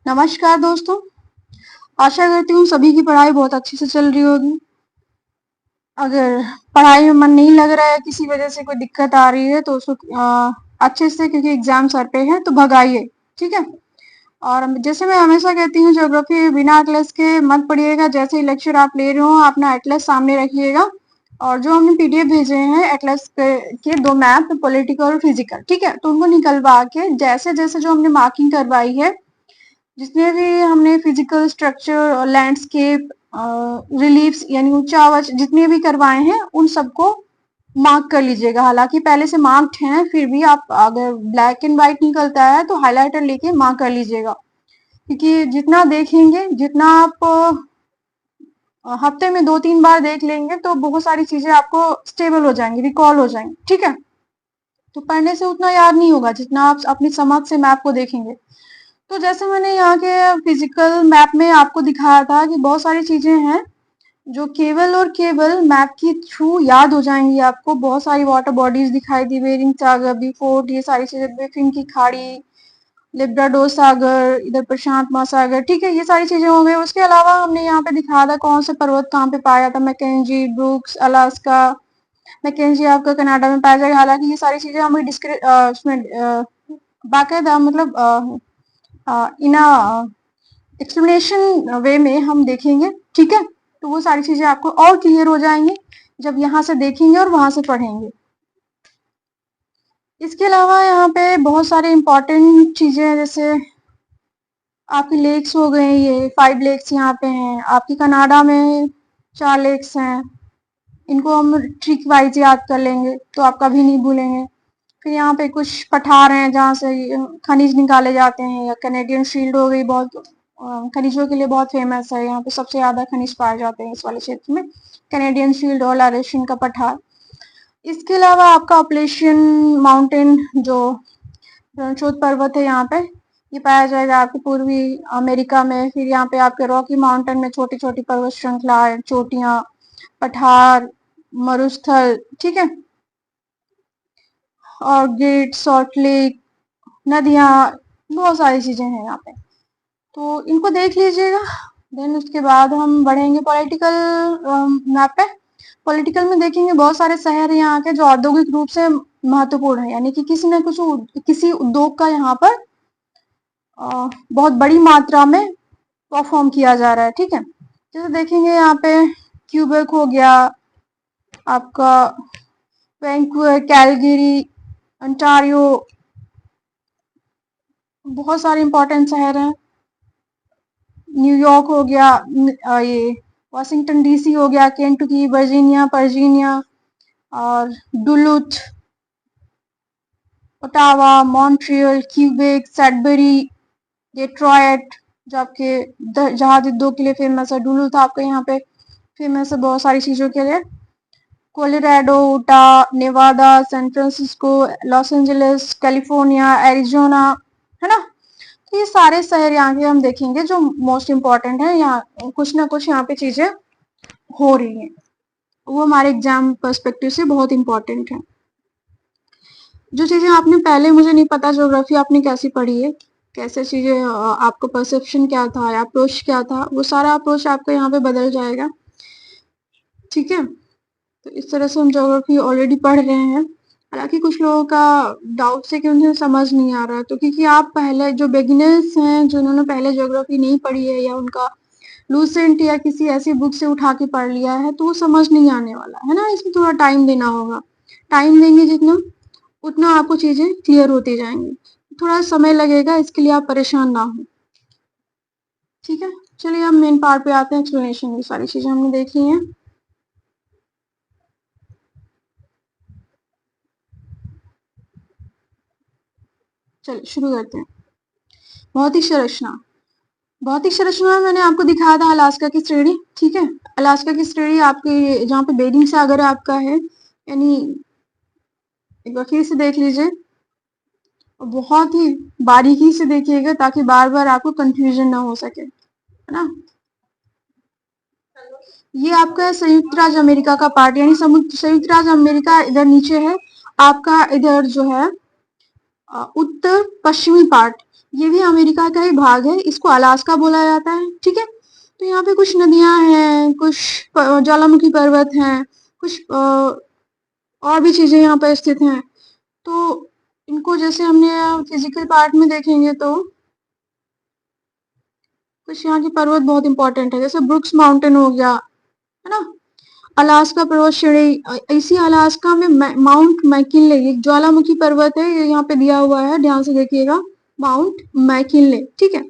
नमस्कार दोस्तों। आशा करती हूँ सभी की पढ़ाई बहुत अच्छे से चल रही होगी। अगर पढ़ाई में मन नहीं लग रहा है, किसी वजह से कोई दिक्कत आ रही है तो उसको अच्छे से, क्योंकि एग्जाम सर पे है तो भगाइए, ठीक है। और जैसे मैं हमेशा कहती हूँ, ज्योग्राफी बिना एटलस के मत पढ़िएगा। जैसे ही लेक्चर आप ले रहे हो, अपना एटलस सामने रखिएगा। और जो हमने पीडीएफ भेजे हैं एटलस के दो मैप, पॉलिटिकल और फिजिकल, ठीक है, तो उनको निकलवा के जैसे जैसे जो हमने मार्किंग करवाई है, जितने भी हमने फिजिकल स्ट्रक्चर, लैंडस्केप, रिलीफ्स यानी ऊंचा आवाज जितने भी करवाए हैं, उन सबको मार्क कर लीजिएगा। हालांकि पहले से मार्क्ड हैं, फिर भी आप अगर ब्लैक एंड व्हाइट निकलता है तो हाइलाइटर लेके मार्क कर लीजिएगा। क्योंकि जितना देखेंगे, जितना आप हफ्ते में 2-3 बार देख लेंगे तो बहुत सारी चीजें आपको स्टेबल हो जाएंगी, रिकॉल हो जाएंगी, ठीक है। तो पढ़ने से उतना याद नहीं होगा जितना आप अपनी समझ से मैप को देखेंगे। तो जैसे मैंने यहाँ के फिजिकल मैप में आपको दिखाया था कि बहुत सारी चीजें हैं जो केवल और केवल मैप के थ्रू याद हो जाएंगी आपको। बहुत सारी वाटर बॉडीज दिखाई दी, बेरिंग सागर, बी फोर्ट, ये सारी चीजें, बेफिन की खाड़ी, लिब्राडोर सागर, इधर प्रशांत महासागर, ठीक है, ये सारी चीजें हो गई। उसके अलावा हमने यहाँ पे दिखाया था कौन से पर्वत कहाँ पे पाया था, मैकेंजी, ब्रुक्स, अलास्का। मैकेंजी आपका कनाडा में पाया जाएगा। हालांकि ये सारी चीजें हमें उसमें बाकायदा, मतलब इन एक्सप्लेनेशन वे में हम देखेंगे, ठीक है। तो वो सारी चीजें आपको और क्लियर हो जाएंगे जब यहाँ से देखेंगे और वहां से पढ़ेंगे। इसके अलावा यहाँ पे बहुत सारे इंपॉर्टेंट चीजें हैं, जैसे आपकी लेक्स हो गए, ये 5 लेक्स यहाँ पे हैं। आपकी कनाडा में 4 लेक्स हैं। इनको हम ट्रिक वाइज याद कर लेंगे तो आप कभी नहीं भूलेंगे। फिर यहाँ पे कुछ पठार हैं जहाँ से खनिज निकाले जाते हैं, या कैनेडियन शील्ड हो गई, बहुत खनिजों के लिए बहुत फेमस है। यहाँ पे सबसे ज्यादा खनिज पाए जाते हैं इस वाले क्षेत्र में, कैनेडियन शील्ड और लारेशियन का पठार। इसके अलावा आपका अपलेशियन माउंटेन, जो रणछोड़ पर्वत है यहाँ पे, ये पाया जाएगा आपके पूर्वी अमेरिका में। फिर यहाँ पे आपके रॉकी माउंटेन में छोटी छोटी पर्वत श्रृंखलाएं, चोटियां, पठार, मरुस्थल, ठीक है, और गेट, सॉल्ट लेक, नदियां, बहुत सारी चीजें हैं यहाँ पे, तो इनको देख लीजिएगा। देन उसके बाद हम बढ़ेंगे पॉलिटिकल मैप पे। पॉलिटिकल में देखेंगे बहुत सारे शहर यहाँ के जो औद्योगिक रूप से महत्वपूर्ण है, यानी कि किसी न कुछ किसी उद्योग का यहाँ पर बहुत बड़ी मात्रा में परफॉर्म किया जा रहा है, ठीक है। जैसे देखेंगे यहाँ पे क्यूबेक हो गया आपका, वैंकूवर, कैलगरी, अंटारियो, बहुत सारे इंपॉर्टेंट शहर हैं। न्यूयॉर्क हो गया, ये वाशिंगटन डीसी हो गया, केंटुकी, वर्जीनिया, और Duluth, Ottawa, Montreal, Quebec, Sudbury, Detroit, जो आपके जहाज उद्योग के लिए फेमस है। डुलुथ आपके यहाँ पे फेमस है बहुत सारी चीजों के लिए। Colorado, Utah, Nevada, San Francisco, Los Angeles, California, Arizona, है ना। तो ये सारे शहर यहाँ के हम देखेंगे जो मोस्ट इम्पोर्टेंट है। यहाँ कुछ ना कुछ यहाँ पे चीजें हो रही हैं, वो हमारे एग्जाम पर्सपेक्टिव से बहुत इंपॉर्टेंट है। जो चीजें आपने पहले, मुझे नहीं पता ज्योग्राफी आपने कैसी पढ़ी है, कैसे चीजें, आपका परसेप्शन क्या था, अप्रोच क्या था, वो सारा अप्रोच आपका यहाँ पे बदल जाएगा, ठीक है। तो इस तरह से हम ज्योग्राफी ऑलरेडी पढ़ रहे हैं। हालांकि कुछ लोगों का डाउट से कि उन्हें समझ नहीं आ रहा है, तो क्योंकि आप पहले जो बिगिनर्स हैं, जिन्होंने पहले ज्योग्राफी नहीं पढ़ी है, या उनका लूसेंट या किसी ऐसी बुक से उठा के पढ़ लिया है, तो वो समझ नहीं आने वाला है ना। इसमें थोड़ा टाइम देना होगा। टाइम देंगे जितना, उतना आपको चीजें क्लियर होती जाएंगी। थोड़ा समय लगेगा, इसके लिए आप परेशान ना हो, ठीक है। चलिए हम मेन पार्ट पे आते हैं, एक्सप्लेनेशन। ये सारी चीजें हमने देखी हैं। चलिए शुरू करते हैं। भौतिक संरचना। भौतिक संरचना में मैंने आपको दिखाया था अलास्का की श्रेणी, ठीक है। अलास्का की श्रेणी आपके जहाँ पे बेरिंग सागर आपका है, यानी एक बार फिर से देख लीजिए, बहुत ही बारीकी से देखिएगा ताकि बार बार आपको कंफ्यूजन ना हो सके, है ना। ये आपका संयुक्त राज्य अमेरिका का पार्ट, यानी संयुक्त राज्य अमेरिका इधर नीचे है आपका, इधर जो है उत्तर पश्चिमी पार्ट, ये भी अमेरिका का ही भाग है, इसको अलास्का बोला जाता है, ठीक है। तो यहाँ पे कुछ नदियां हैं, कुछ ज्वालामुखी पर्वत हैं, कुछ और भी चीजें यहाँ पर स्थित हैं। तो इनको जैसे हमने फिजिकल पार्ट में देखेंगे तो कुछ यहाँ की पर्वत बहुत इंपॉर्टेंट है, जैसे ब्रुक्स माउंटेन हो गया, है ना। अलास्का पर्वत श्रेणी, इसी अलास्का में माउंट मैकिनले, एक ज्वालामुखी पर्वत है, ये यहाँ पे दिया हुआ है, ध्यान से देखिएगा, माउंट मैकिनले, ठीक है।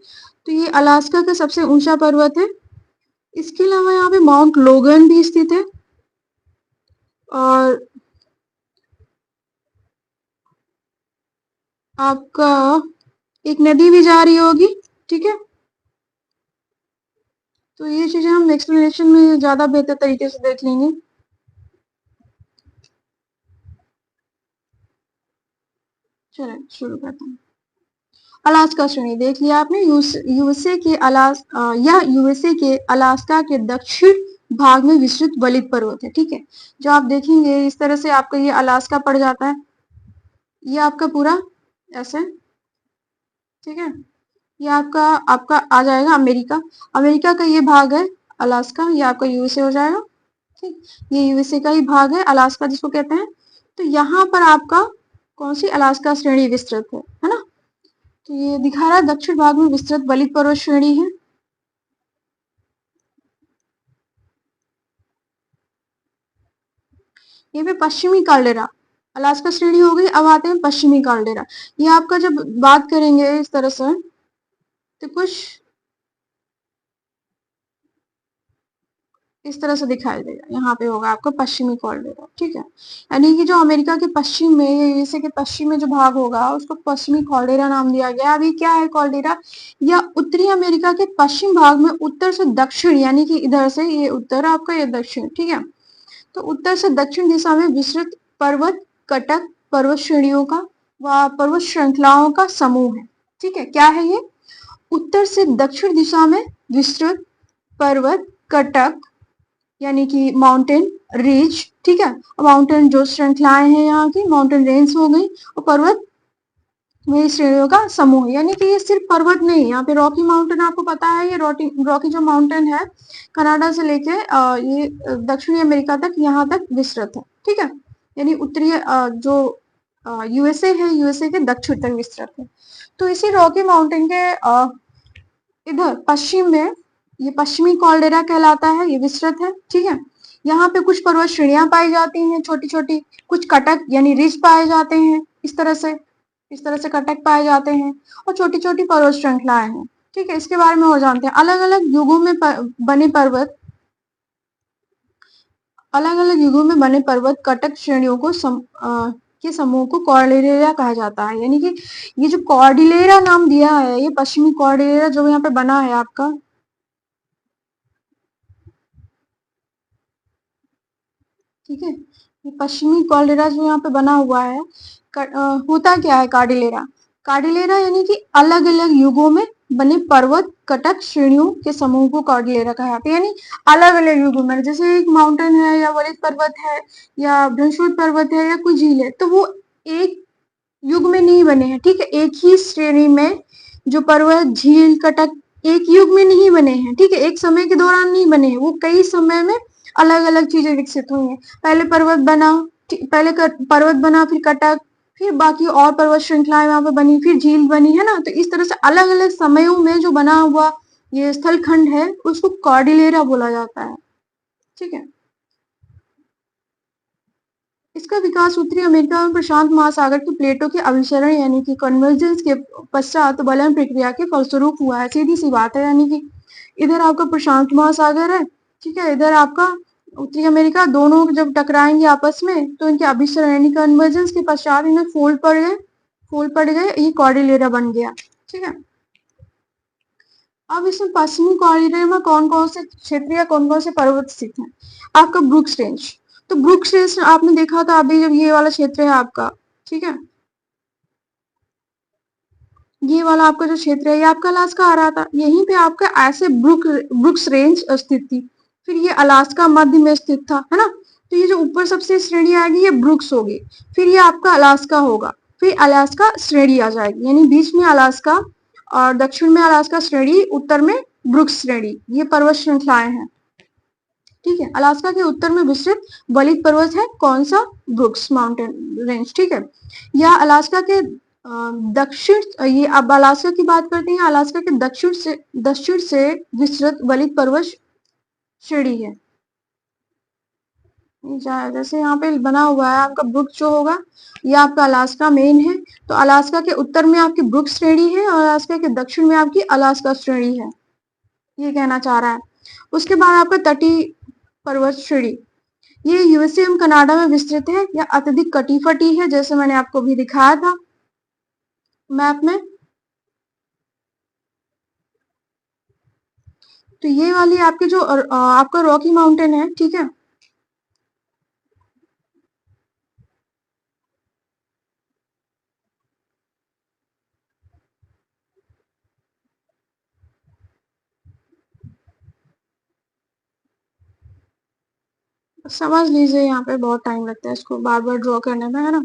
तो ये अलास्का का सबसे ऊंचा पर्वत है। इसके अलावा यहाँ पे माउंट लोगन भी स्थित है, और आपका एक नदी भी जा रही होगी, ठीक है। तो ये चीजें हम एक्सप्लेनेशन में ज्यादा बेहतर तरीके से देख लेंगे। चलिए शुरू करते हैं। अलास्का श्रेणी देख लिया आपने, यूएसए के यह यूएसए के अलास्का के दक्षिण भाग में विस्तृत वलित पर्वत है, ठीक है। जो आप देखेंगे इस तरह से आपका ये अलास्का पड़ जाता है, ये आपका पूरा ऐसे, ठीक है। ये आपका आपका आ जाएगा अमेरिका, अमेरिका का ये भाग है अलास्का, ये आपका यूएसए हो जाएगा, ठीक। ये यूएसए का ही भाग है अलास्का जिसको कहते हैं। तो यहाँ पर आपका कौन सी अलास्का श्रेणी विस्तृत है ना। तो ये दिखा रहा है दक्षिण भाग में विस्तृत वलित पर्वत श्रेणी है। ये भी पश्चिमी काल्डेरा, अलास्का श्रेणी हो गई, अब आते हैं पश्चिमी काल्डेरा। ये आपका जब बात करेंगे इस तरह से तो कुछ इस तरह से दिखाई देगा, यहाँ पे होगा आपका पश्चिमी कॉल्डेरा, ठीक है। यानी कि जो अमेरिका के पश्चिम में, यूएसए के पश्चिम में जो भाग होगा उसको पश्चिमी कॉल्डेरा नाम दिया गया। अभी क्या है कॉल्डेरा, या उत्तरी अमेरिका के पश्चिम भाग में उत्तर से दक्षिण, यानी कि इधर से ये उत्तर आपका, ये दक्षिण, ठीक है। तो उत्तर से दक्षिण दिशा में विस्तृत पर्वत कटक पर्वत श्रेणियों का व पर्वत श्रृंखलाओं का समूह है, ठीक है। क्या है ये, उत्तर से दक्षिण दिशा में विस्तृत पर्वत कटक, यानी कि माउंटेन रेंज, ठीक है। माउंटेन जो श्रृंखलाएं हैं यहाँ की माउंटेन रेंज हो गई, और पर्वत में श्रेणियों का समूह, यानी कि ये सिर्फ पर्वत नहीं, यहाँ पे रॉकी माउंटेन आपको पता है, ये रॉकी जो माउंटेन है कनाडा से लेके ये दक्षिणी अमेरिका तक यहाँ तक विस्तृत है, ठीक है। यानी उत्तरी जो यूएसए है, यूएसए के दक्षिण तक विस्तृत है। तो इसी रॉकी माउंटेन के इधर पश्चिम में ये पश्चिमी कॉल्डेरा कहलाता है, ये विस्तृत है, ठीक है। यहाँ पे कुछ पर्वत श्रेणियां पाई जाती हैं छोटी छोटी, कुछ कटक यानी रिज पाए जाते हैं, इस तरह से कटक पाए जाते हैं, और छोटी छोटी पर्वत श्रृंखलाएं हैं, ठीक है। इसके बारे में और जानते हैं, अलग अलग युगों में बने पर्वत, अलग अलग युगों में बने पर्वत कटक श्रेणियों को के समूह को कॉर्डिलेरा कहा जाता है। यानी कि ये जो कॉर्डिलेरा नाम दिया है, ये पश्चिमी कॉर्डिलेरा जो यहाँ पे बना है आपका, ठीक है। ये पश्चिमी कॉर्डिलेरा जो यहाँ पे बना हुआ है, होता क्या है कार्डिलेरा, कार्डिलेरा यानी कि अलग अलग युगों में बने पर्वत कटक श्रेणियों के समूह को कॉर्डिलेरा कहा जाता है। यानी अलग अलग युगों में, जैसे एक माउंटेन है या वलित पर्वत है या बृहस्पति पर्वत है या कोई झील है, तो वो एक युग में नहीं बने हैं, ठीक है। एक ही श्रेणी में जो पर्वत झील कटक एक युग में नहीं बने हैं, ठीक है, एक समय के दौरान नहीं बने हैं, वो कई समय में अलग अलग चीजें विकसित हुई हैं। पहले पर्वत बना, पर्वत बना, फिर कटक, फिर बाकी और पर्वत श्रृंखलाएं वहां पर बनी, फिर झील बनी, है ना। तो इस तरह से अलग अलग समयों में जो बना हुआ ये स्थल खंड है उसको कॉर्डिलेरा बोला जाता है, ठीक है। इसका विकास उत्तरी अमेरिका में प्रशांत महासागर के प्लेटों के अभिसरण यानी कि कन्वर्जेंस के पश्चात बलन प्रक्रिया के फलस्वरूप हुआ है, सीधी सी बात है। यानी कि इधर आपका प्रशांत महासागर है, ठीक है, इधर आपका उत्तरी अमेरिका, दोनों जब टकराएंगे आपस में तो इनके अभिसरण यानी कन्वर्जेंस के पश्चात इन्हें फोल्ड पड़ गए, ये कॉर्डिलेरा बन गया, ठीक है। अब इसमें पश्चिमी कॉरिडोर में कौन कौन से क्षेत्र या कौन कौन से पर्वत स्थित हैं, आपका ब्रुक्स रेंज। तो ब्रुक्स रेंज आपने देखा था अभी, जब ये वाला क्षेत्र है आपका, ठीक है, ये वाला आपका जो क्षेत्र है ये आपका अलास्का आ रहा था, यहीं पे आपका ऐसे ब्रुक्स रेंज स्थित थी। फिर ये अलास्का मध्य में स्थित था, है ना। तो ये जो ऊपर सबसे श्रेणी आएगी ये ब्रुक्स होगी, फिर ये आपका अलास्का होगा, फिर अलास्का श्रेणी आ जाएगी, यानी बीच में अलास्का और दक्षिण में अलास्का श्रेणी, उत्तर में ब्रुक्स श्रेणी, ये पर्वत श्रृंखलाएं हैं। ठीक है, अलास्का के उत्तर में विस्तृत वलित पर्वत है, कौन सा? Brooks mountain range. ठीक है, या अलास्का के दक्षिण, ये अब अलास्का की बात करते हैं, अलास्का के दक्षिण से विस्तृत वलित पर्वत श्रेणी है। जैसे यहाँ पे बना हुआ है आपका ब्रुक जो होगा ये आपका अलास्का मेन है, तो अलास्का के उत्तर में आपकी ब्रुक श्रेणी है और अलास्का के दक्षिण में आपकी अलास्का श्रेणी है, ये कहना चाह रहा है। उसके बाद आपका तटीय पर्वत श्रेणी, ये यूएसए एवं कनाडा में विस्तृत है या अत्यधिक कटी-फटी है, जैसे मैंने आपको भी दिखाया था मैप में। तो ये वाली आपके जो आपका रॉकी माउंटेन है, ठीक है, समझ लीजिए, यहाँ पे बहुत टाइम लगता है इसको बार बार ड्रॉ करने में, है ना।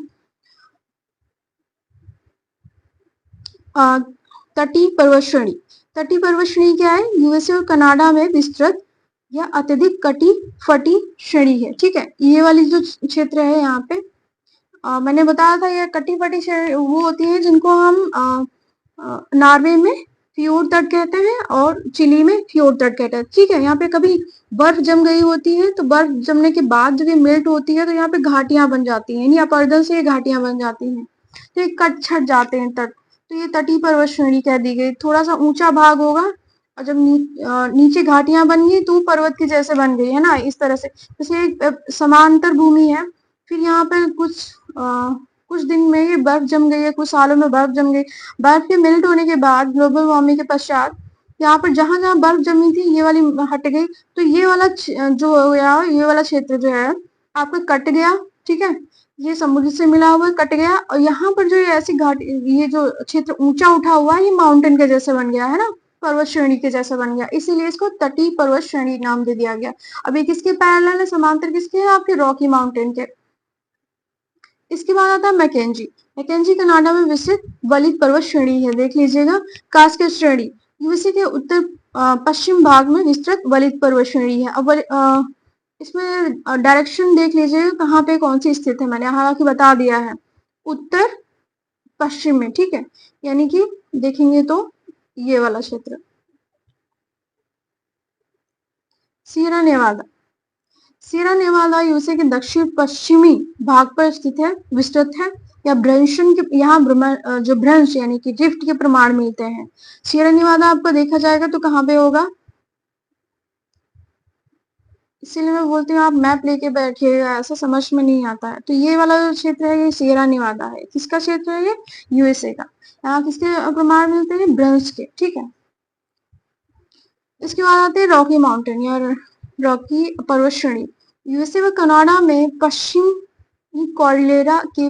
तटीय पर्वत श्रेणी, तटीय पर्वत श्रेणी क्या है? यूएसए और कनाडा में विस्तृत या अत्यधिक कटी फटी श्रेणी है। ठीक है, ये वाली जो क्षेत्र है यहाँ पे मैंने बताया था, ये कटी फटी श्रेणी वो होती है जिनको हम नॉर्वे में फ्योर्ड तट कहते हैं और चिली में फ्योर्ड तट कहते हैं। ठीक है, यहाँ पे कभी बर्फ जम गई होती है, तो बर्फ जमने के बाद जब ये मेल्ट होती है तो यहाँ पे घाटियां बन जाती हैं, यानी अपरदन से ये घाटियां बन जाती हैं, तो ये कट छट जाते हैं तट, तो ये तटीय पर्वत श्रेणी कह दी गई। थोड़ा सा ऊंचा भाग होगा और जब नीचे घाटियां बन गई तो पर्वत के जैसे बन गई, है ना, इस तरह से। जैसे एक समांतर भूमि है, फिर यहाँ पे कुछ दिन में ये बर्फ जम गई है, कुछ सालों में बर्फ जम गई, बर्फ के मेल्ट होने के बाद ग्लोबल वार्मिंग के पश्चात यहाँ पर जहां जहां बर्फ जमी थी ये वाली हट गई, तो ये वाला जो हो गया, ये वाला क्षेत्र जो है आपका कट गया। ठीक है, ये समुद्र से मिला हुआ कट गया, और यहाँ पर जो ये ऐसी घाटी, ये जो क्षेत्र ऊंचा उठा हुआ है, ये माउंटेन के जैसे बन गया, है ना, पर्वत श्रेणी के जैसा बन गया, इसीलिए इसको तटीय पर्वत श्रेणी नाम दे दिया गया। अब ये किसके पैरेलल है? समांतर किसके है? आपके रॉकी माउंटेन के। इसके बाद आता है मैकेंजी। मैकेंजी कनाडा में विस्तृत वलित पर्वत श्रेणी है, देख लीजिएगा। कास्केड श्रेणी यूएसए के उत्तर पश्चिम भाग में विस्तृत वलित पर्वत श्रेणी है। अब इसमें डायरेक्शन देख लीजिएगा कहाँ पे कौन सी स्थित है, मैंने हालांकि बता दिया है, उत्तर पश्चिम में। ठीक है, यानी कि देखेंगे तो ये वाला क्षेत्र Sierra Nevada, Sierra Nevada USA के दक्षिण पश्चिमी भाग पर स्थित है, विस्तृत है, या भ्रंशन के यहाँ जो भ्रंश यानी कि ड्रिफ्ट के प्रमाण मिलते हैं। सियरा नेवादा आपको देखा जाएगा तो कहाँ पे होगा, इसीलिए मैं बोलती हूँ आप मैप लेके बैठिएगा, ऐसा समझ में नहीं आता है। तो ये वाला जो क्षेत्र है ये सियरा नेवादा है, किसका क्षेत्र है? ये यूएसए का। यहाँ किसके प्रमाण मिलते हैं? भ्रंश के। ठीक है, इसके बाद आते हैं रॉकी माउंटेन या रॉकी पर्वत श्रेणी। यूएसए व कनाडा में पश्चिमी कॉर्डिलेरा के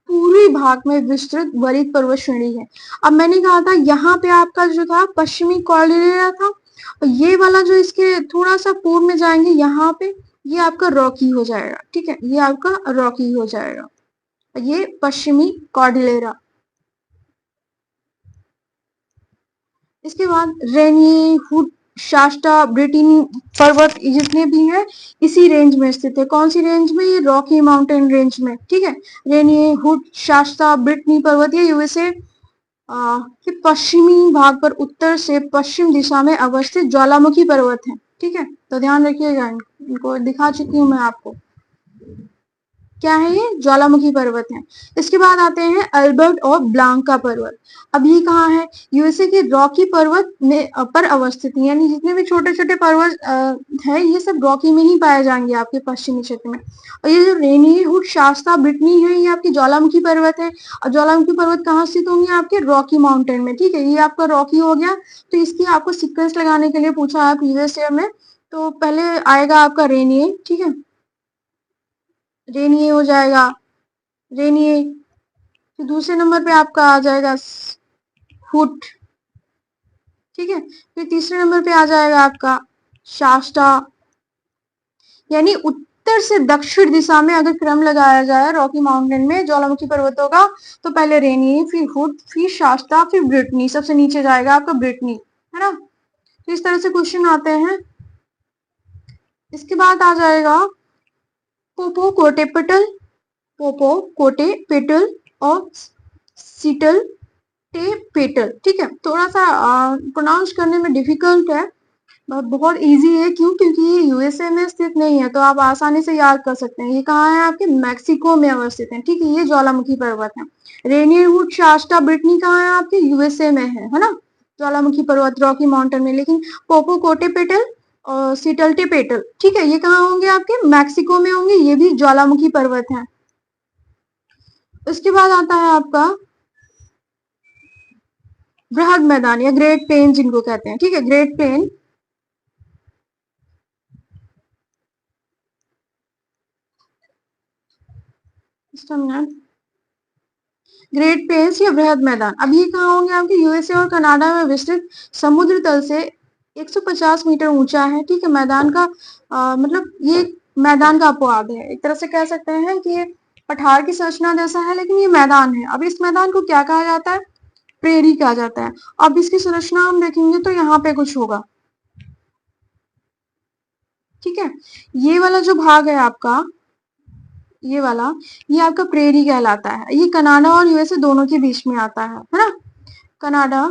पूर्वी भाग में विस्तृत वलित पर्वत श्रेणी है। अब मैंने कहा था यहाँ पे आपका जो था पश्चिमी कॉर्डिलेरा था, और ये वाला जो इसके थोड़ा सा पूर्व में जाएंगे यहाँ पे, ये आपका रॉकी हो जाएगा। ठीक है, ये आपका रॉकी हो जाएगा, ये पश्चिमी कॉर्डिलेरा। इसके बाद रेनिए, हुड, शास्टा, ब्रिटेनी पर्वत जितने भी हैं इसी रेंज में स्थित है। कौन सी रेंज में? ये रॉकी माउंटेन रेंज में। ठीक है, रेनिए, हुड, शास्ता, ब्रिटनी पर्वत ये यूएसए के पश्चिमी भाग पर उत्तर से पश्चिम दिशा में अवस्थित ज्वालामुखी पर्वत है। ठीक है, तो ध्यान रखिएगा, इनको दिखा चुकी हूँ मैं आपको। क्या है ये? ज्वालामुखी पर्वत है। इसके बाद आते हैं अल्बर्ट और ब्लांका पर्वत। अब ये कहाँ है? यूएसए के रॉकी पर्वत में पर अवस्थित है, यानी जितने भी छोटे छोटे पर्वत है ये सब रॉकी में ही पाए जाएंगे आपके पश्चिमी क्षेत्र में। और ये जो रेनीहुड, शास्ता, ब्रिटनी है ये आपकी ज्वालामुखी पर्वत है, और ज्वालामुखी पर्वत कहाँ स्थित होंगे? आपके रॉकी माउंटेन में। ठीक है, ये आपका रॉकी हो गया। तो इसकी आपको सीक्वेंस लगाने के लिए पूछा है प्रीवियस ईयर में, तो पहले आएगा आपका रेनिए। ठीक है, रेनिए हो जाएगा, रेनिए, फिर दूसरे नंबर पे आपका आ जाएगा हुट। ठीक है, फिर तीसरे नंबर पे आ जाएगा आपका शास्टा, यानी उत्तर उत्तर से दक्षिण दिशा में अगर क्रम लगाया जाए रॉकी माउंटेन में ज्वालामुखी पर्वतों का, तो पहले रेनियर, फिर हुड, फिर शास्ता, फिर ब्रिटनी, सबसे नीचे जाएगा आपका ब्रिटनी, है ना। तो इस तरह से क्वेश्चन आते हैं। इसके बाद आ जाएगा पोपोकोटेपेटल, पोपोकोटेपेटल और सीटल टेपेटल। ठीक है, थोड़ा सा प्रोनाउंस करने में डिफिकल्ट है, बहुत इजी है। क्यों? क्योंकि ये यूएसए में स्थित नहीं है, तो आप आसानी से याद कर सकते हैं। ये कहाँ है? आपके मैक्सिको में अवस्थित है। ठीक है, ये ज्वालामुखी पर्वत है। रेनियर वुड, शास्ता, ब्रिटनी कहाँ है? आपके यूएसए में है ना, ज्वालामुखी पर्वत रॉकी माउंटेन में। लेकिन पोपोकोटेपेटल और सीटलटेपेटल, ठीक है, ये कहाँ होंगे? आपके मैक्सिको में होंगे। ये भी ज्वालामुखी पर्वत है। उसके बाद आता है आपका बृहद मैदान या ग्रेट प्लेन जिनको कहते हैं। ठीक है, ग्रेट प्लेन, ग्रेट प्लेन्स या बृहद मैदान। अब ये कहाँ होंगे? आपके यूएसए और कनाडा में विस्तृत, समुद्र तल से 150 मीटर ऊंचा है। ठीक है, मैदान का मतलब ये मैदान का अपवाद है। एक तरह से कह सकते हैं कि ये पठार की संरचना जैसा है, लेकिन ये मैदान है। अब इस मैदान को क्या कहा जाता है? प्रेरी कहा जाता है। अब इसकी संरचना हम देखेंगे तो यहाँ पे कुछ होगा। ठीक है, ये वाला जो भाग है आपका, ये वाला, ये आपका प्रेरी कहलाता है। ये कनाडा और यूएसए दोनों के बीच में आता है ना। कनाडा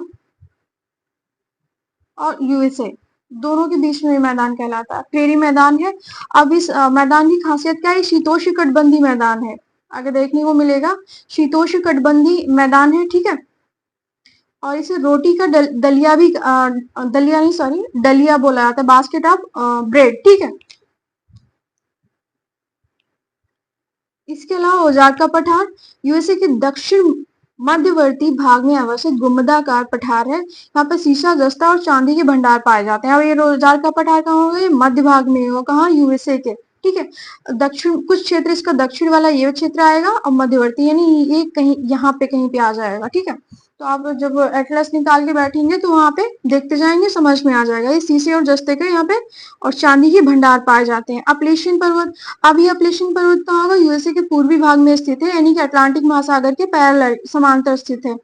और यूएसए दोनों के बीच में मैदान कहलाता है, प्रेरी मैदान है। अब इस मैदान की खासियत क्या है? शीतोष्णकटिबंधीय मैदान है। आगे देखने को मिलेगा, शीतोष्णकटिबंधीय मैदान है। ठीक है, और इसे रोटी का दलिया भी दलिया नहीं, सॉरी, डलिया बोला जाता है, बास्केट ऑफ ब्रेड। ठीक है, इसके अलावा ओजार्क का पठार यूएसए के दक्षिण मध्यवर्ती भाग में अवस्थित गुंबदाकार पठार है। यहाँ पे सीसा, जस्ता और चांदी के भंडार पाए जाते हैं। अब ये ओजार्क का पठार कहाँ होगा? ये मध्य भाग में होगा। कहाँ? यूएसए के। ठीक है, दक्षिण कुछ क्षेत्र, इसका दक्षिण वाला ये क्षेत्र आएगा और मध्यवर्ती यानी ये कहीं यहाँ पे कहीं पे आ जाएगा। ठीक है, तो आप जब एटलस निकाल के बैठेंगे तो वहां पे देखते जाएंगे, समझ में आ जाएगा। ये सीसे और जस्ते के यहाँ पे और चांदी के भंडार पाए जाते हैं। अपलेशियन पर्वत, अब ये अपलेशियन पर्वत कहाँ होगा? यूएसए के पूर्वी भाग में स्थित है, यानी कि अटलांटिक महासागर के पैरेलल समांतर स्थित है।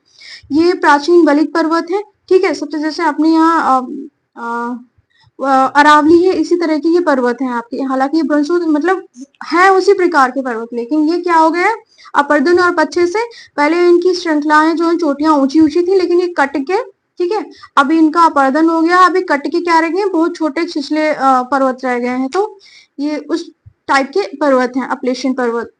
ये प्राचीन बलिक पर्वत है। ठीक है, सबसे जैसे अपने यहाँ अरावली है, इसी तरह की ये पर्वत है आपके। हालांकि ये ब्रह्मसुत मतलब है उसी प्रकार के पर्वत, लेकिन ये क्या हो गया है? अपर्दन और पश्चिम से पहले इनकी श्रृंखलाएं जो है, चोटियां ऊंची ऊंची थी, लेकिन ये कट के, ठीक है, अभी इनका अपर्दन हो गया। अभी कट के क्या रह गए? बहुत छोटे छिछले पर्वत रह गए हैं। तो ये उस टाइप के पर्वत हैं, अपलेशियन पर्वत।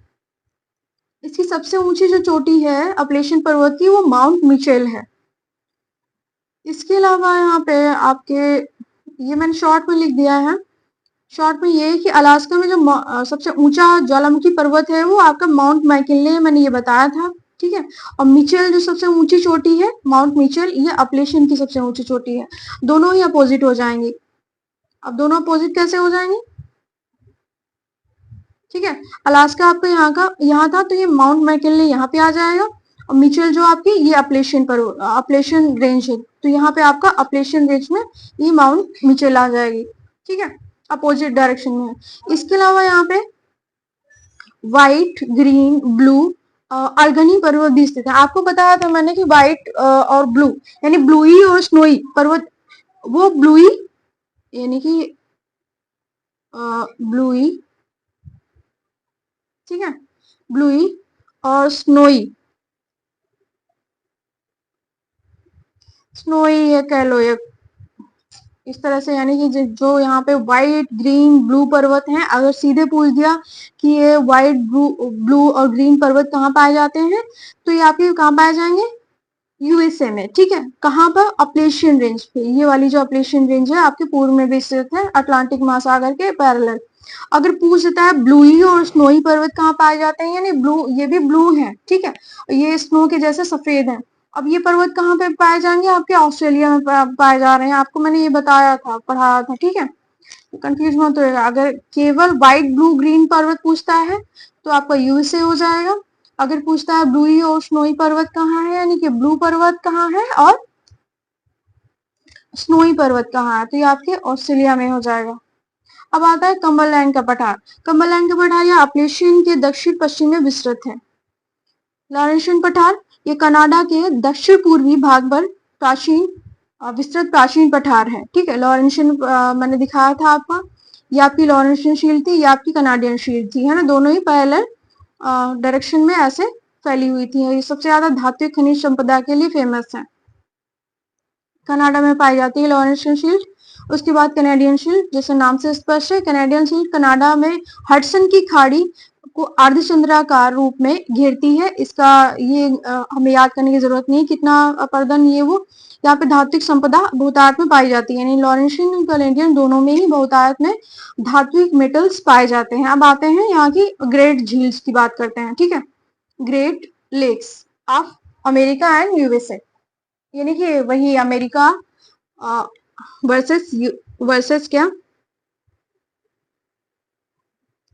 इसकी सबसे ऊंची जो चोटी है अपलेशियन पर्वत की, वो माउंट मिचेल है। इसके अलावा यहाँ पे आपके, ये मैंने शॉर्ट में लिख दिया है। शॉर्ट में ये है कि अलास्का में जो सबसे ऊंचा ज्वालामुखी पर्वत है वो आपका माउंट मैकिनले है, मैंने ये बताया था। ठीक है, और मिचेल जो सबसे ऊंची चोटी है, माउंट मिचेल, ये अपलेशियन की सबसे ऊंची चोटी है। दोनों ही अपोजिट हो जाएंगे। अब दोनों अपोजिट कैसे हो जाएंगे? ठीक है, अलास्का आपका यहाँ था, तो ये माउंट मैकिनले यहाँ पे आ जाएगा। और मिचेल जो आपकी, ये अपलेशियन रेंज है, तो यहाँ पे आपका अपलेशियन रेंज में ये माउंट मिचेल आ जाएगी। ठीक है, अपोजिट डायरेक्शन में है। इसके अलावा यहाँ पे व्हाइट, ग्रीन, ब्लू अर्गनी पर्वत भी स्थित है। आपको बताया था मैंने कि व्हाइट और ब्लू यानी ब्लूई और स्नोई पर्वत, वो ब्लूई यानी कि ब्लूई, ठीक है, ब्लूई और स्नोई, स्नोई ये कह लो, ये इस तरह से, यानी कि जो यहाँ पे व्हाइट, ग्रीन, ब्लू पर्वत हैं, अगर सीधे पूछ दिया कि ये व्हाइट, ब्लू और ग्रीन पर्वत कहाँ पाए जाते हैं, तो ये आपके कहाँ पाए जाएंगे? यूएसए में। ठीक है, कहाँ पर? अपलेशियन रेंज पे। ये वाली जो अपलेशियन रेंज है आपके पूर्व में भी स्थित है, अटलांटिक महासागर के पैरेलल। अगर पूछ देता है ब्लूई और स्नोई पर्वत कहाँ पाए जाते हैं, यानी ब्लू, ये भी ब्लू है, ठीक है, ये स्नो के जैसे सफेद है। अब ये पर्वत कहाँ पे पाए जाएंगे? आपके ऑस्ट्रेलिया में पाए जा रहे हैं। आपको मैंने ये बताया था, पढ़ाया था। ठीक है, कंफ्यूज मत होएगा। अगर केवल व्हाइट, ब्लू, ग्रीन पर्वत पूछता है तो आपका यूएसए हो जाएगा। अगर पूछता है ब्लूई और स्नोई पर्वत कहाँ है, यानी कि ब्लू पर्वत कहाँ है और स्नोई पर्वत कहाँ है, तो ये आपके ऑस्ट्रेलिया में हो जाएगा। अब आता है कम्बरलैंड का पठार। कम्बरलैंड का पठार यह अपलेशियन के दक्षिण पश्चिम में विस्तृत है। लॉरेंशियन पठार ये कनाडा के दक्षिण पूर्वी भाग पर विस्तृत प्राचीन पठार है। ठीक है, लॉरेंशियन मैंने दिखाया था आपको, ये आपकी लॉरेंशियन शील्ड थी, ये आपकी कनाडियन शील्ड थी, है ना, दोनों ही पैरेलल डायरेक्शन में ऐसे फैली हुई थी। ये सबसे ज्यादा धात्विक खनिज संपदा के लिए फेमस है। कनाडा में पाई जाती है लॉरेंशियन शील्ड। उसके बाद कैनेडियन शील्ड, जैसे नाम से स्पष्ट है, कैनेडियन शील्ड कनाडा में हडसन की खाड़ी को अर्धचंद्राकार रूप में घेरती है। इसका ये हमें याद करने की जरूरत नहीं कितना अपर्दन ये वो, यहाँ पे धात्विक संपदा बहुतायत में पाई जाती है, यानी लॉरेंशियन और कैनेडियन दोनों में ही बहुतायत में धात्विक मेटल्स पाए जाते हैं। अब आते हैं यहाँ की ग्रेट झील्स की बात करते हैं। ठीक है, Great Lakes of America and USA, यानी कि वही अमेरिका वर्सेस क्या,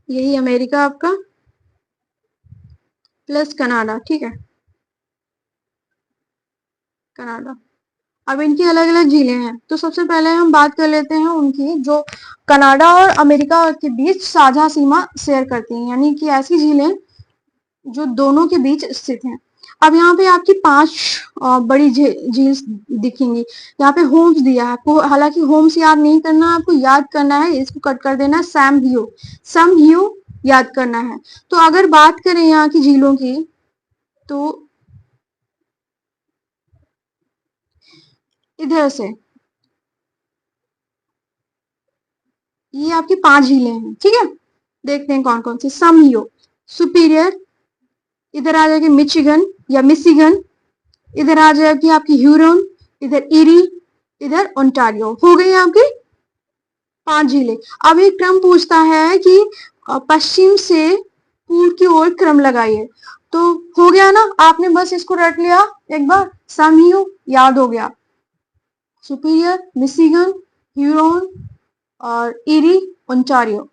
यही अमेरिका आपका प्लस कनाडा। ठीक है, कनाडा। अब इनकी अलग अलग झीलें हैं, तो सबसे पहले हम बात कर लेते हैं उनकी जो कनाडा और अमेरिका के बीच साझा सीमा शेयर करती हैं, यानी कि ऐसी झीलें जो दोनों के बीच स्थित हैं। अब यहाँ पे आपकी 5 बड़ी झील दिखेंगी। यहाँ पे होम्स दिया है आपको, हालांकि होम्स याद नहीं करना, आपको याद करना है, इसको कट कर देना है, सम ह्यू याद करना है। तो अगर बात करें यहाँ की झीलों की, तो इधर से ये आपकी 5 झीलें हैं। ठीक है, देखते हैं कौन कौन सी। सम ह्यू, सुपीरियर, इधर आ जाएगी मिचिगन या मिशिगन, इधर आ जाएगी आपकी ह्यूरन, इधर इरी, इधर ओंटारियो। हो गई आपकी 5 झीलें। अब एक क्रम पूछता है कि पश्चिम से पूर्व की ओर क्रम लगाइए, तो हो गया ना, आपने बस इसको रट लिया एक बार, सम ह्यू याद हो गया, सुपीरियर, मिशिगन, ह्यूरन और इरी, ओंटारियो।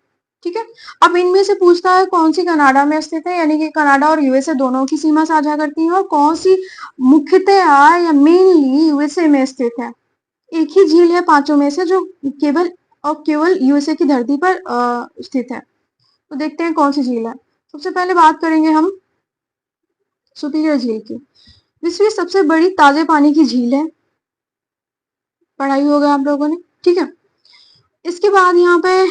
ठीक है, अब इनमें से पूछता है कौन सी कनाडा में स्थित है, यानी कि कनाडा और यूएसए दोनों की सीमा साझा करती है, और कौन सी मुख्यतया या मेनली यूएसए में स्थित है। एक ही झील है पांचों में से जो केवल यूएसए की धरती पर स्थित है। तो देखते हैं कौन सी झील है। सबसे पहले बात करेंगे हम सुपीरियर झील की। विश्व की सबसे बड़ी ताजे पानी की झील है, पढ़ाई होगा आप लोगों ने। ठीक है, इसके बाद यहाँ पे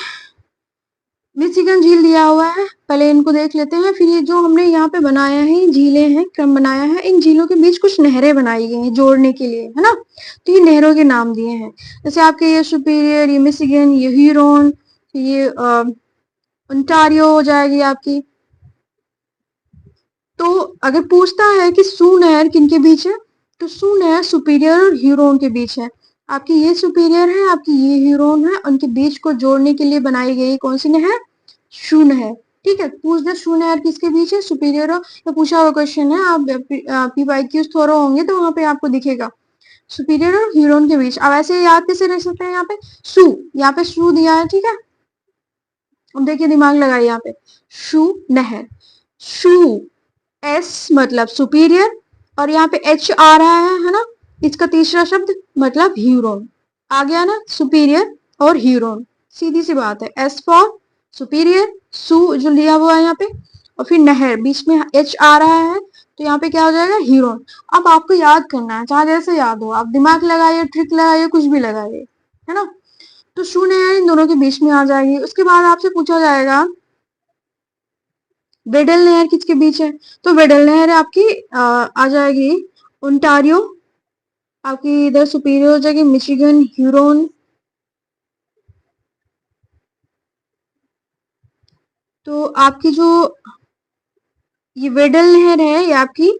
मिशिगन झील दिया हुआ है, पहले इनको देख लेते हैं। फिर ये जो हमने यहाँ पे बनाया है, झीलें हैं, क्रम बनाया है, इन झीलों के बीच कुछ नहरें बनाई गई हैं जोड़ने के लिए, है ना, तो ये नहरों के नाम दिए हैं। जैसे आपके ये सुपीरियर, ये मिशिगन, ये ह्यूरन, ये ओंटारियो हो जाएगी आपकी। तो अगर पूछता है कि सू नहर किनके बीच है, तो सू नहर सुपीरियर और ह्यूरन के बीच है। आपकी ये सुपीरियर है, आपकी ये ह्यूरन है, उनके बीच को जोड़ने के लिए बनाई गई कौन सी नहर, शू नहर। ठीक है, पूछ दे शू नहर किसके बीच है, सुपीरियर और, तो पूछा हुआ क्वेश्चन है, आप पीवाईक्यूज थोड़ा होंगे तो वहां पे आपको दिखेगा सुपीरियर और ह्यूरन के बीच। अब ऐसे याद कैसे रख सकते हैं, यहाँ पे शू, यहाँ पे शू दिया है। ठीक है, अब देखिए दिमाग लगाइए, यहाँ पे शू नहर, शू एस मतलब सुपीरियर, और यहाँ पे एच आ रहा है ना, इसका तीसरा शब्द मतलब ह्यूरन। आ गया ना, सुपीरियर और ह्यूरन, सीधी सी बात है। एस फॉर सुपीरियर, सू जो लिया हुआ है यहाँ पे, और फिर नहर, बीच में एच आ रहा है, तो यहाँ पे क्या हो जाएगा, ह्यूरन। अब आपको याद करना है, चाहे जैसे याद हो, आप दिमाग लगाइए, ट्रिक लगाइए, कुछ भी लगाइए, है ना। तो शू नहर इन दोनों के बीच में आ जाएगी। उसके बाद आपसे पूछा जाएगा वेडल नहर किसके बीच है, तो वेडल नहर आपकी आ जाएगी ओंटारियो, आपकी इधर सुपीरियर हो जाएगी मिशिगन, ह्यूरन। तो आपकी जो ये वेडल नहर है, ये आपकी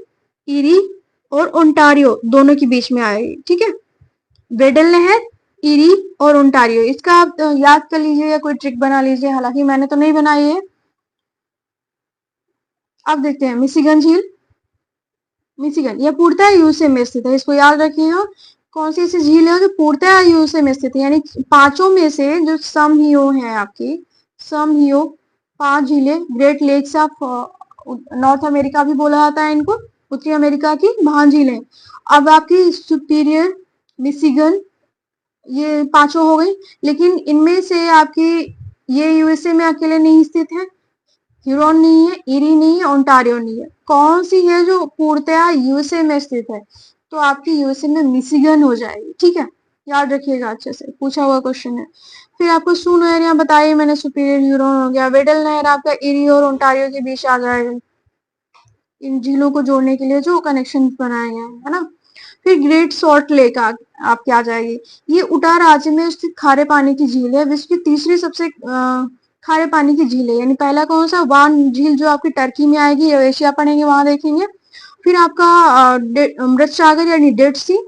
इरी और ओंटारियो दोनों के बीच में आएगी। ठीक है, वेडल नहर, इरी और ओंटारियो, इसका आप याद कर लीजिए या कोई ट्रिक बना लीजिए, हालांकि मैंने तो नहीं बनाई है। अब देखते हैं मिशिगन झील। मिशिगन यह पूर्णतः यूएसए में स्थित है, इसको याद रखिएगा। कौन सी ऐसी झील है जो पूर्णतः यूएसए में स्थित है, यानी पांचों में से जो सम हीयो है आपकी, सम हीयो 5 झीलें, Great Lakes of North America भी बोला जाता है इनको, उत्तरी अमेरिका की महान झीलें। अब आपकी सुपीरियर, मिशिगन, ये पांचों हो गई, लेकिन इनमें से आपकी ये यूएसए में अकेले नहीं स्थित है, ह्यूरॉन नहीं है, इरी नहीं है, ओंटारियो नहीं है। कौन सी है जो पूर्णतया यूएसए में स्थित है? तो आपकी यूएसए में मिशिगन हो जाएगी, ठीक है, याद रखिएगा, अच्छे से पूछा हुआ क्वेश्चन है। फिर आपको सूनो एरिया बताइए मैंने, सुपीरियर ह्यूरॉन हो गया, वेडल नहर आपका इरी और ओंटारियो के बीच आ जाएगा, इन झीलों को जोड़ने के लिए जो कनेक्शन बनाए गए हैं, है ना। फिर ग्रेट सॉल्ट लेक आपकी आ जाएगी। ये उटा राज्य में स्थित खारे पानी की झील है, विश्व की तीसरी सबसे खारे पानी की झील है। यानी पहला कौन सा, वान झील जो आपकी टर्की में आएगी, एशिया पढ़ेंगे वहां देखेंगे। फिर आपका मृत सागर यानी डेड सी।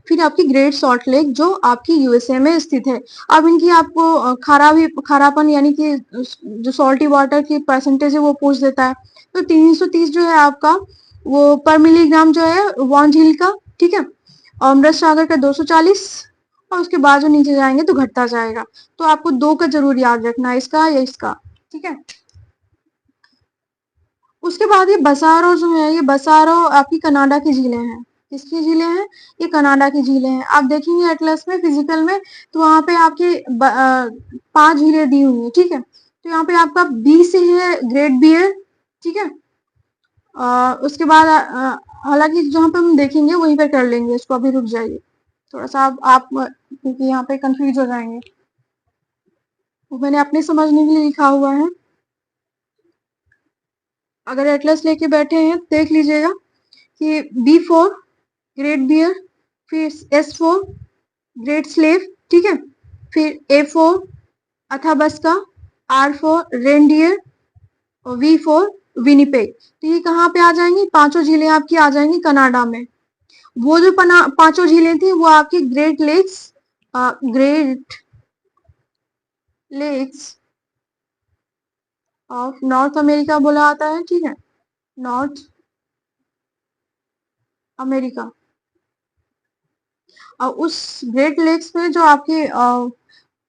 फिर आपकी ग्रेट सॉल्ट लेक जो आपकी यूएसए में स्थित है। अब इनकी आपको खारापन यानी कि जो सॉल्टी वाटर की परसेंटेज है वो पूछ देता है। तो 330 जो है आपका वो पर मिलीग्राम जो है वान झील का, ठीक है, और मृत सागर का 240, और उसके बाद जो नीचे जाएंगे तो घटता जाएगा। तो आपको दो का जरूर याद रखना है, इसका या इसका, ठीक है। उसके बाद ये बसारो जो है, ये बसारो आपकी कनाडा की झीलें हैं। किसकी झीलें हैं? ये कनाडा की झीलें हैं। आप देखेंगे एटलस में, फिजिकल में, तो वहां पे आपके 5 झीलें दी हुई है, ठीक है। तो यहाँ पे आपका बी से है ग्रेट बियर, ठीक है। उसके बाद हालांकि जहाँ पे हम देखेंगे वहीं पे कर लेंगे इसको, अभी रुक जाइए थोड़ा सा, आप क्योंकि यहाँ पे कंफ्यूज हो जाएंगे। वो मैंने अपने समझने के लिए लिखा हुआ है। अगर एटलस लेके बैठे हैं देख लीजिएगा कि B4 ग्रेट बियर, फिर S4 ग्रेट स्लेव, ठीक है, फिर A4 अथाबस्का, R4 रेनडियर और V4 विनिपेग। तो ये कहाँ पे आ जाएंगी? पांचों झीलें आपकी आ जाएंगी कनाडा में। वो जो पांचों झीलें थी वो आपकी Great Lakes of North America बोला आता है, ठीक है, नॉर्थ अमेरिका। और उस ग्रेट लेक्स में जो आपकी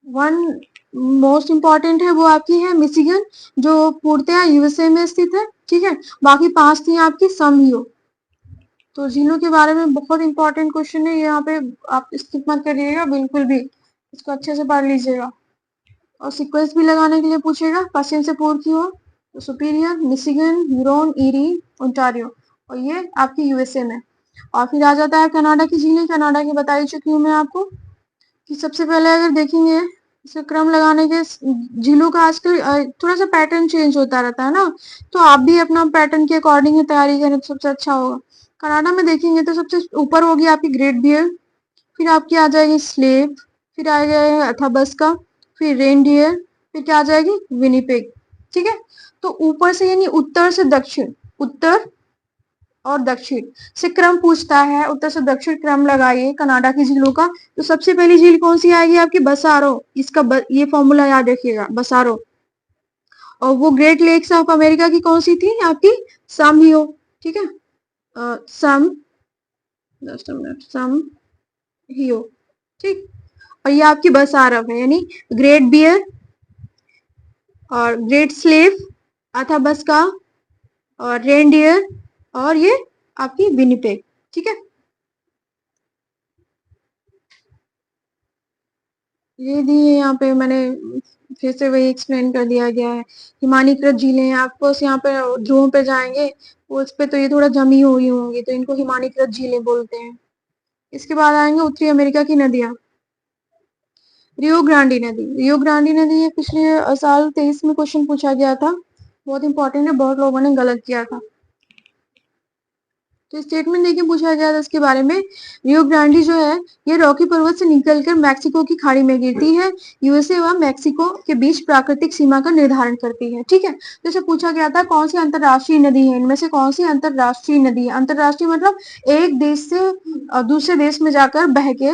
वन मोस्ट इम्पॉर्टेंट है वो आपकी है मिशिगन, जो पूर्णतया यूएसए में स्थित है, ठीक है। बाकी 5 थी आपकी समहियो। तो झीलों के बारे में बहुत इंपॉर्टेंट क्वेश्चन है यहाँ पे, आप स्किप मत करिएगा बिल्कुल भी, इसको अच्छे से पढ़ लीजिएगा। और सीक्वेंस भी लगाने के लिए पूछेगा, पश्चिम से पूर्व की हो तो superior, Michigan, Huron, eri, Ontario, और ये आपकी यूएसए में। और फिर आ जाता है कनाडा की झीलें। कनाडा की बता ही चुकी हूँ मैं आपको कि सबसे पहले अगर देखेंगे इसका क्रम लगाने के, झीलों का आजकल थोड़ा सा पैटर्न चेंज होता रहता है ना, तो आप भी अपना पैटर्न के अकॉर्डिंग तैयारी करें तो सबसे अच्छा होगा। कनाडा में देखेंगे तो सबसे ऊपर होगी आपकी ग्रेट बियर, फिर आपकी आ जाएगी स्लेव, फिर आ जाएगा अथाबस्का, फिर रेनडियर, फिर क्या आ जाएगी विनिपेग, ठीक है। तो ऊपर से यानी उत्तर से दक्षिण, उत्तर और दक्षिण से क्रम पूछता है, उत्तर से दक्षिण क्रम लगाइए कनाडा की झीलों का। तो सबसे पहली झील कौन सी आएगी आपकी? बसारो। इसका ये फॉर्मूला याद रखिएगा, बसारो। और वो ग्रेट लेक्स ऑफ अमेरिका की कौन सी थी आपकी? समहियो, ठीक है, सम जस्ट अ मिनट, सम हियो, ठीक। और ये आपकी बसारो है, यानी ग्रेट बियर और ग्रेट स्लेव, अथाबस्का और रेनडियर, और ये आपकी विनिपेग, ठीक है। ये दी है यहाँ पे, मैंने फिर से वही एक्सप्लेन कर दिया गया है। हिमानीकृत झीलें हैं, आपको यहाँ पे ध्रुवों पे जाएंगे उस पे तो ये थोड़ा जमी हुई होंगी, तो इनको हिमानीकृत झीलें बोलते हैं। इसके बाद आएंगे उत्तरी अमेरिका की नदियां। रियो ग्रांडी नदी, रियो ग्रांडी नदी ये पिछले साल 23 में क्वेश्चन पूछा गया था, बहुत इंपॉर्टेंट है, बहुत लोगों ने गलत किया था। तो स्टेटमेंट देखिए पूछा गया था इसके बारे में, रियो ग्रांडी जो है ये रॉकी पर्वत से निकलकर मैक्सिको की खाड़ी में गिरती है, यूएसए व मैक्सिको के बीच प्राकृतिक सीमा का निर्धारण करती है, ठीक है। जैसे पूछा गया था कौन सी अंतरराष्ट्रीय नदी है, इनमें से कौन सी अंतरराष्ट्रीय नदी है? अंतरराष्ट्रीय मतलब एक देश से दूसरे देश में जाकर बह के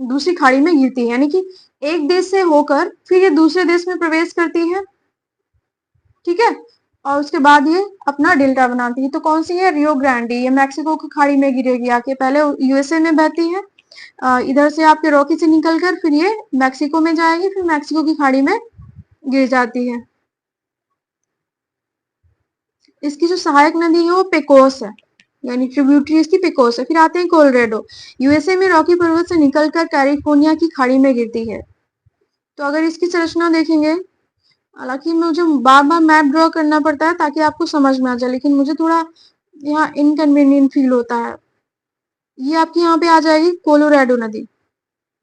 दूसरी खाड़ी में गिरती है, यानी कि एक देश से होकर फिर ये दूसरे देश में प्रवेश करती है, ठीक है, और उसके बाद ये अपना डेल्टा बनाती है। तो कौन सी है? रियो ग्रांडी, ये मैक्सिको की खाड़ी में गिरेगी आके, पहले यूएसए में बहती है, इधर से आपके रॉकी से निकलकर फिर ये मैक्सिको में जाएगी, फिर मैक्सिको की खाड़ी में गिर जाती है। इसकी जो सहायक नदी है वो पेकोस है, यानी ट्रिब्यूटरी इसकी पेकोस है। फिर आते हैं कोलोराडो, यूएसए में रॉकी पर्वत से निकलकर कैलिफोर्निया की खाड़ी में गिरती है। तो अगर इसकी संरचना देखेंगे, हालांकि मुझे बार बार मैप ड्रॉ करना पड़ता है ताकि आपको समझ में आ जाए, लेकिन मुझे थोड़ा यहाँ इनकन्वीनियंट फील होता है। ये आपकी यहाँ पे आ जाएगी कोलोराडो नदी।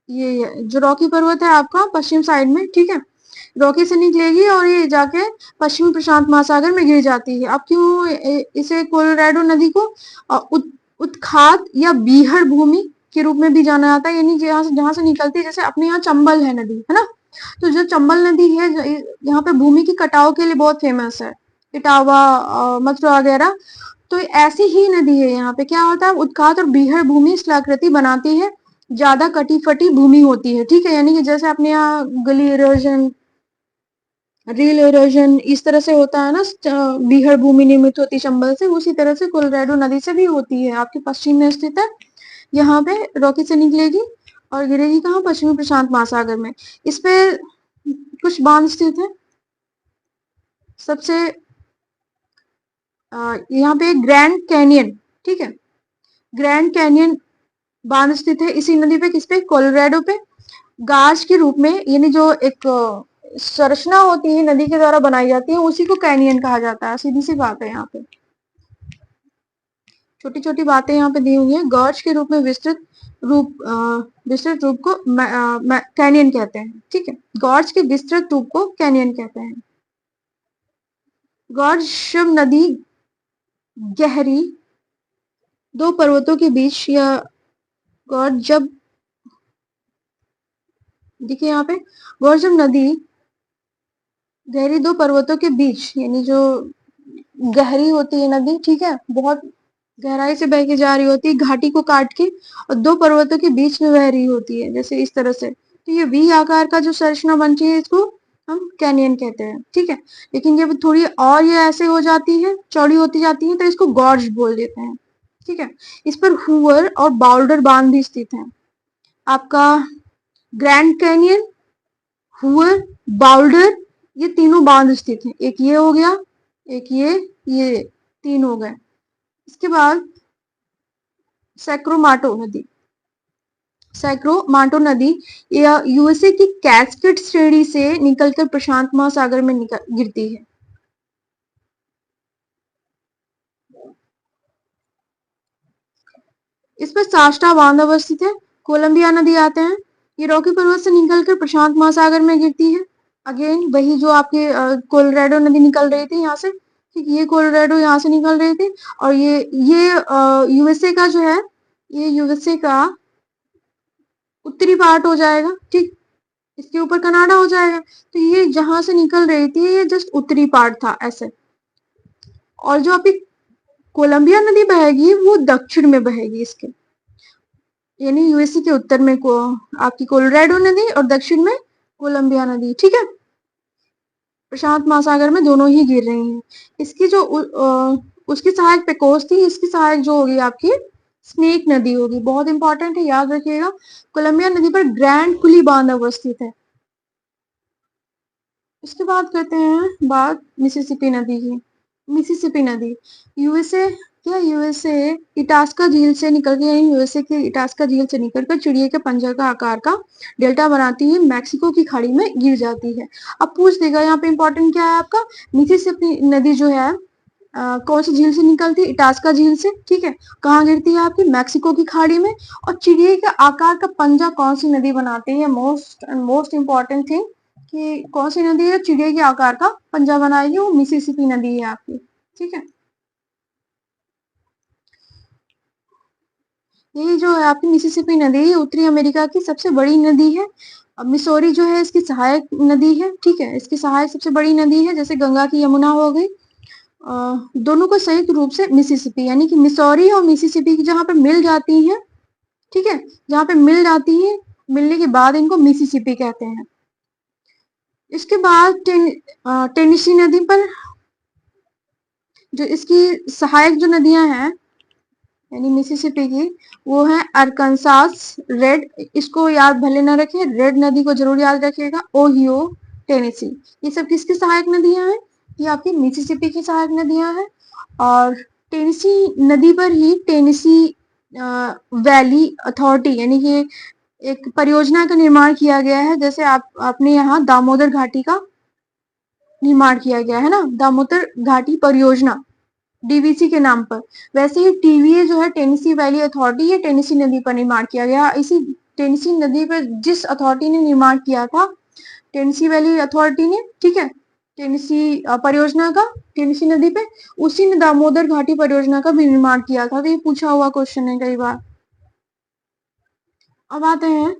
ये जो रॉकी पर्वत है आपका पश्चिम साइड में, ठीक है, रॉकी से निकलेगी और ये जाके पश्चिमी प्रशांत महासागर में गिर जाती है। अब क्यों इसे कोलोराडो नदी को उत्खात या बीहड़ भूमि के रूप में भी जाना जाता है, यानी जहां से निकलती है, जैसे अपने यहाँ चंबल है नदी, है ना, तो जो चंबल नदी है यहाँ पे भूमि की कटाव के लिए बहुत फेमस है, इटावा, मथुरा वगैरह। तो ऐसी ही नदी है, यहाँ पे क्या होता है, उत्खात और बीहड़ भूमि स्थलाकृति बनाती है, ज्यादा कटी फटी भूमि होती है, ठीक है, यानी कि जैसे अपने यहाँ गली इरोजन, रील इरोजन इस तरह से होता है ना, बीहड़ भूमि निर्मित होती चंबल से, उसी तरह से कोलोराडो नदी से भी होती है। आपके पश्चिम में स्थित है, यहाँ पे रॉकी से निकलेगी और गिरेगी कहाँ, पश्चिमी प्रशांत महासागर में। इस पे कुछ बांध स्थित है। सबसे यहाँ पे ग्रैंड कैनियन, ठीक है, ग्रैंड कैनियन बांध स्थित है इसी नदी पे, किस पे, कोलोराडो पे। गाज के रूप में, यानी जो एक संरचना होती है नदी के द्वारा बनाई जाती है, उसी को कैनियन कहा जाता है। सीधी सी बात है, यहाँ पे छोटी छोटी बातें यहाँ पे दी हुई है। गॉर्ज के रूप में विस्तृत रूप को कैनियन कहते हैं, ठीक है, गॉर्ज के विस्तृत रूप को कैनियन कहते हैं। गॉर्ज जब नदी गहरी दो पर्वतों के बीच, या गॉर्ज जब, देखिए यहाँ पे, गॉर्ज जब नदी गहरी दो पर्वतों के बीच, यानी जो गहरी होती है नदी, ठीक है, बहुत गहराई से बह के जा रही होती है, घाटी को काट के, और दो पर्वतों के बीच में बह रही होती है, जैसे इस तरह से। तो ये वी आकार का जो संरचना बनती है, इसको हम कैनियन कहते हैं, ठीक है। लेकिन जब थोड़ी और ये ऐसे हो जाती है, चौड़ी होती जाती है, तो इसको गॉर्ज बोल देते हैं, ठीक है। इस पर हुवर और बाउल्डर बांध भी स्थित है। आपका ग्रैंड कैनियन, हुवर, बाउल्डर, ये तीनों बांध स्थित हैं। एक ये हो गया, एक ये तीन हो गए। इसके बाद सैक्रोमाटो नदी, सैक्रोमाटो नदी यूएसए की कैस्केड श्रेणी से निकलकर प्रशांत महासागर में गिरती है। इस पर साष्टा बांध अवस्थित है। कोलंबिया नदी आते हैं, ये रॉकी पर्वत से निकलकर प्रशांत महासागर में गिरती है। अगेन वही जो आपके कोलोराडो नदी निकल रही थी यहाँ से, ठीक, ये कोलोराडो यहाँ से निकल रही थी, और ये यूएसए का जो है, ये यूएसए का उत्तरी पार्ट हो जाएगा, ठीक, इसके ऊपर कनाडा हो जाएगा। तो ये जहां से निकल रही थी, ये जस्ट उत्तरी पार्ट था ऐसे, और जो आपकी कोलंबिया नदी बहेगी वो दक्षिण में बहेगी इसके, यानी यूएसए के उत्तर में को आपकी कोलोराडो नदी और दक्षिण में कोलंबिया नदी, ठीक है। प्रशांत महासागर में दोनों ही गिर रही हैं। इसकी जो उसकी सहायक पेकोस थी, इसकी सहायक जो होगी आपकी स्नेक नदी होगी, बहुत इंपॉर्टेंट है, याद रखिएगा। कोलंबिया नदी पर ग्रैंड कुली बांध अवस्थित है। इसके बाद करते हैं बात मिसिसिपी नदी की। मिसिसिपी नदी यूएसए, क्या यूएसए इटास्का झील से निकल के, यूएसए के इटास्का झील से निकलकर चिड़िया के पंजर का आकार का डेल्टा बनाती है, मैक्सिको की खाड़ी में गिर जाती है। अब पूछ देगा यहाँ पे इंपॉर्टेंट क्या है आपका, मिसिसिपी नदी जो है कौन सी झील से निकलती है, इटास्का झील से, ठीक है, कहाँ गिरती है आपकी, मैक्सिको की खाड़ी में, और चिड़िया के आकार का पंजा कौन सी नदी बनाती है, मोस्ट इंपॉर्टेंट थिंग कि कौन सी नदी है चिड़िया के आकार का पंजा बनाएगी, वो मिसिसिपी नदी है आपकी, ठीक है। ये जो है आपकी मिसिसिपी नदी उत्तरी अमेरिका की सबसे बड़ी नदी है। मिसौरी जो है इसकी सहायक नदी है, ठीक है, इसकी सहायक सबसे बड़ी नदी है, जैसे गंगा की यमुना हो गई। दोनों को संयुक्त रूप से मिसिसिपी, यानी कि मिसौरी और मिसिसिपी की जहां पे मिल जाती है, ठीक है, जहां पे मिल जाती है, मिलने के बाद इनको मिसिसिपी कहते हैं। इसके बाद टेनिसी नदी पर जो इसकी सहायक जो नदियां हैं, यानी मिसिसिपी की, वो है अरकानसास, रेड, इसको याद भले ना रखें, रेड नदी को जरूर याद रखिएगा, ओहियो, टेनेसी, ये सब किसकी सहायक नदियां हैं, ये आपकी मिसिसिपी की सहायक नदियां हैं। और टेनेसी नदी पर ही टेनेसी वैली अथॉरिटी, यानी कि एक परियोजना का निर्माण किया गया है, जैसे अपने यहाँ दामोदर घाटी का निर्माण किया गया है ना, दामोदर घाटी परियोजना डीवीसी के नाम पर। वैसे ही टीवीए जो है टेनेसी वैली अथॉरिटी, ये टेनेसी नदी पर निर्माण किया गया। इसी टेनेसी नदी पर जिस अथॉरिटी ने निर्माण किया था, टेनेसी वैली अथॉरिटी ने, ठीक है, टेनेसी परियोजना का टेनेसी नदी पे, उसी ने दामोदर घाटी परियोजना का भी निर्माण किया था। तो ये पूछा हुआ क्वेश्चन है कई बार। अब आते हैं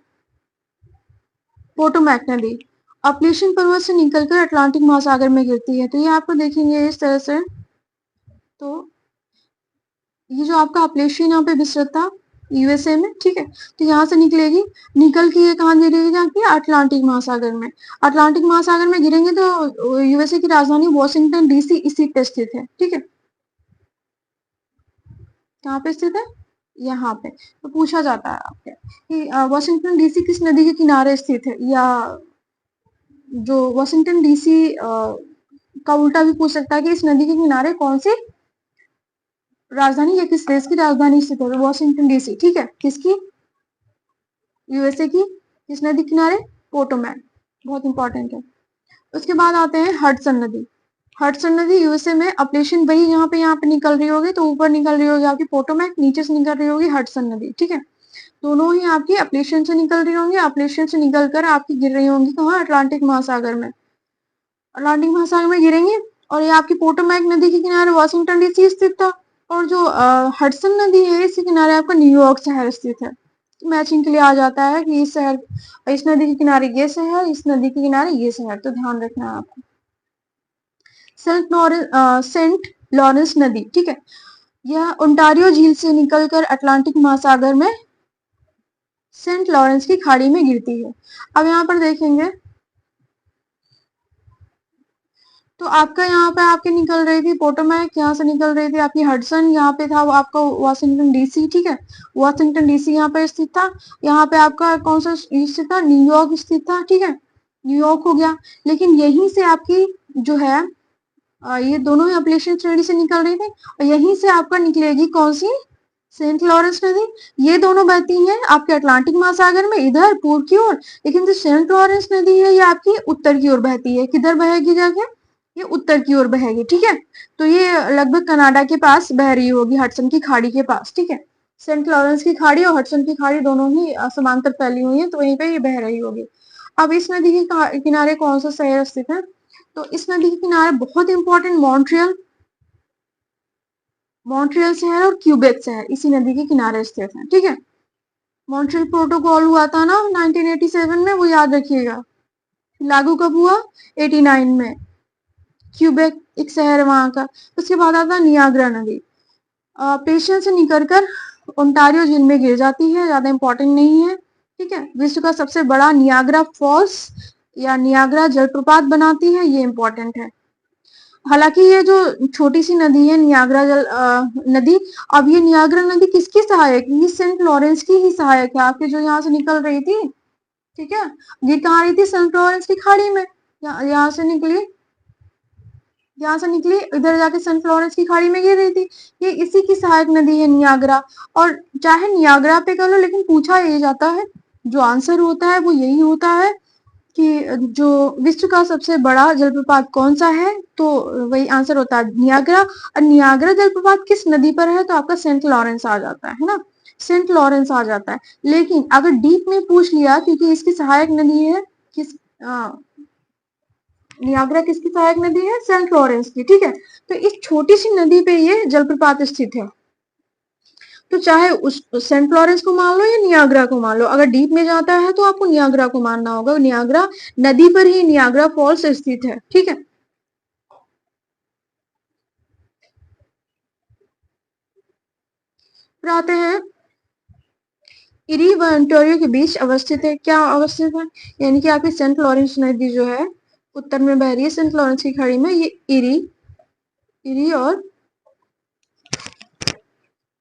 पोटोमैक नदी, अपलेशियन पर्वत से निकलकर अटलांटिक महासागर में गिरती है। तो ये आपको देखेंगे इस तरह से, तो ये जो आपका अपलेशियन यहाँ पे विस्तृत था यूएसए में, ठीक है, तो यहाँ से निकलेगी, निकल के ये कहाँ गिरेगी जाके, अटलांटिक महासागर में। अटलांटिक महासागर में गिरेंगे तो यूएसए की राजधानी वॉशिंगटन डीसी इसी पे स्थित है, ठीक है। कहाँ पे स्थित है, यहाँ पे। तो पूछा जाता है आपके कि वॉशिंगटन डीसी किस नदी के किनारे स्थित है, या जो वॉशिंगटन डीसी का उल्टा भी पूछ सकता है कि इस नदी के किनारे कौन सी राजधानी या किस देश की राजधानी स्थित है। वॉशिंगटन डीसी, ठीक है, किसकी, यूएसए की। किस नदी किनारे, पोटोमैक, बहुत इंपॉर्टेंट है। उसके बाद आते हैं हडसन नदी। हडसन नदी यूएसए में अपलेशन, वही यहाँ पे निकल रही होगी, तो ऊपर निकल रही होगी आपकी पोटोमैक, नीचे से निकल रही होगी हडसन नदी, ठीक है। दोनों ही आपकी अपलेशन से निकल रही होंगी, अपलेशन से निकलकर आपकी गिर रही होंगी कहाँ, अटलांटिक महासागर में। अटलांटिक महासागर में गिरेंगी, और ये आपकी पोटोमैक नदी के किनारे वॉशिंगटन डीसी स्थित था, और जो हडसन नदी है इसके किनारे आपका न्यूयॉर्क शहर स्थित है। मैचिंग के लिए आ जाता है कि इस शहर, इस नदी के किनारे ये शहर, इस नदी के किनारे ये शहर, तो ध्यान रखना है आपको। सेंट लॉरेंस नदी, ठीक है, यह ओंटारियो झील से निकलकर अटलांटिक महासागर में सेंट लॉरेंस की खाड़ी में गिरती है। अब यहाँ पर देखेंगे तो आपका यहाँ पे आपकी निकल रही थी पोटोमैक, यहाँ से निकल रही थी आपकी हडसन, यहाँ पे था आपका वॉशिंगटन डीसी, ठीक है, वॉशिंगटन डीसी यहाँ पे स्थित था। यहाँ पे आपका कौन सा स्थित था, न्यूयॉर्क स्थित था, ठीक है, न्यूयॉर्क हो गया। लेकिन यहीं से आपकी जो है ये दोनों ही अपलेशियन श्रेणी से निकल रही थी, और यहीं से आपका निकलेगी कौन सी, सेंट लॉरेंस नदी। ये दोनों बहती हैं आपके अटलांटिक महासागर में इधर पूर्व की ओर, लेकिन जो सेंट लॉरेंस नदी है ये आपकी उत्तर की ओर बहती है। किधर बहेगी जाके, ये उत्तर की ओर बहेगी, ठीक है। तो ये लगभग कनाडा के पास बह रही होगी, हडसन की खाड़ी के पास, ठीक है। सेंट लॉरेंस की खाड़ी और हडसन की खाड़ी दोनों ही समांतर फैली हुई है, तो वहीं पे ये बह रही होगी। अब इस नदी के किनारे कौन सा शहर स्थित है, तो इस नदी के किनारे बहुत इंपॉर्टेंट मॉन्ट्रियल, मॉन्ट्रियल शहर और क्यूबेक शहर इसी नदी के किनारे स्थित है, ठीक है। मॉन्ट्रियल प्रोटोकॉल हुआ था ना 1987 में, वो याद रखिएगा। लागू कब हुआ, 89 में। क्यूबेक एक शहर है वहां का। उसके बाद आता है नियाग्रा नदी, पेशियन से निकलकर ओंटारियो झील में गिर जाती है, ज्यादा इंपॉर्टेंट नहीं है, ठीक है। विश्व का सबसे बड़ा नियाग्रा फॉल्स या नियाग्रा जलप्रपात बनाती है, ये इंपॉर्टेंट है। हालांकि ये जो छोटी सी नदी है नियाग्रा नदी, अब ये नियाग्रा नदी किसकी सहायक, ये सेंट लॉरेंस की ही सहायक है आपके, जो यहाँ से निकल रही थी, ठीक है। ये कहाँ रही थी, सेंट लॉरेंस की खाड़ी में, यहाँ से निकली, यहाँ से निकली इधर जाके सेंट लॉरेंस की खाड़ी में गिर रही थी। ये इसी की सहायक नदी है नियाग्रा, और चाहे नियाग्रा पे कर लो, लेकिन पूछा यही जाता है, जो आंसर होता है वो यही होता है कि जो विश्व का सबसे बड़ा जलप्रपात कौन सा है, तो वही आंसर होता है नियाग्रा। और नियाग्रा जलप्रपात किस नदी पर है, तो आपका सेंट लॉरेंस आ जाता है ना, सेंट लॉरेंस आ जाता है। लेकिन अगर डीप में पूछ लिया, क्योंकि इसकी सहायक नदी है किस, नियाग्रा किसकी सहायक नदी है, सेंट लॉरेंस की, ठीक है। तो इस छोटी सी नदी पे ये जलप्रपात स्थित है, तो चाहे उस सेंट लॉरेंस को मान लो या नियाग्रा को मान लो, अगर डीप में जाता है तो आपको नियाग्रा को मानना होगा। नियाग्रा नदी पर ही नियाग्रा फॉल्स स्थित है, ठीक है। फिर आते हैं इरी व ओंटारियो के बीच अवस्थित है, क्या अवस्थित है, यानी कि आपकी सेंट लॉरेंस नदी जो है उत्तर में बह रही है सेंट लॉरेंस की खाड़ी में, ये इरी, इरी और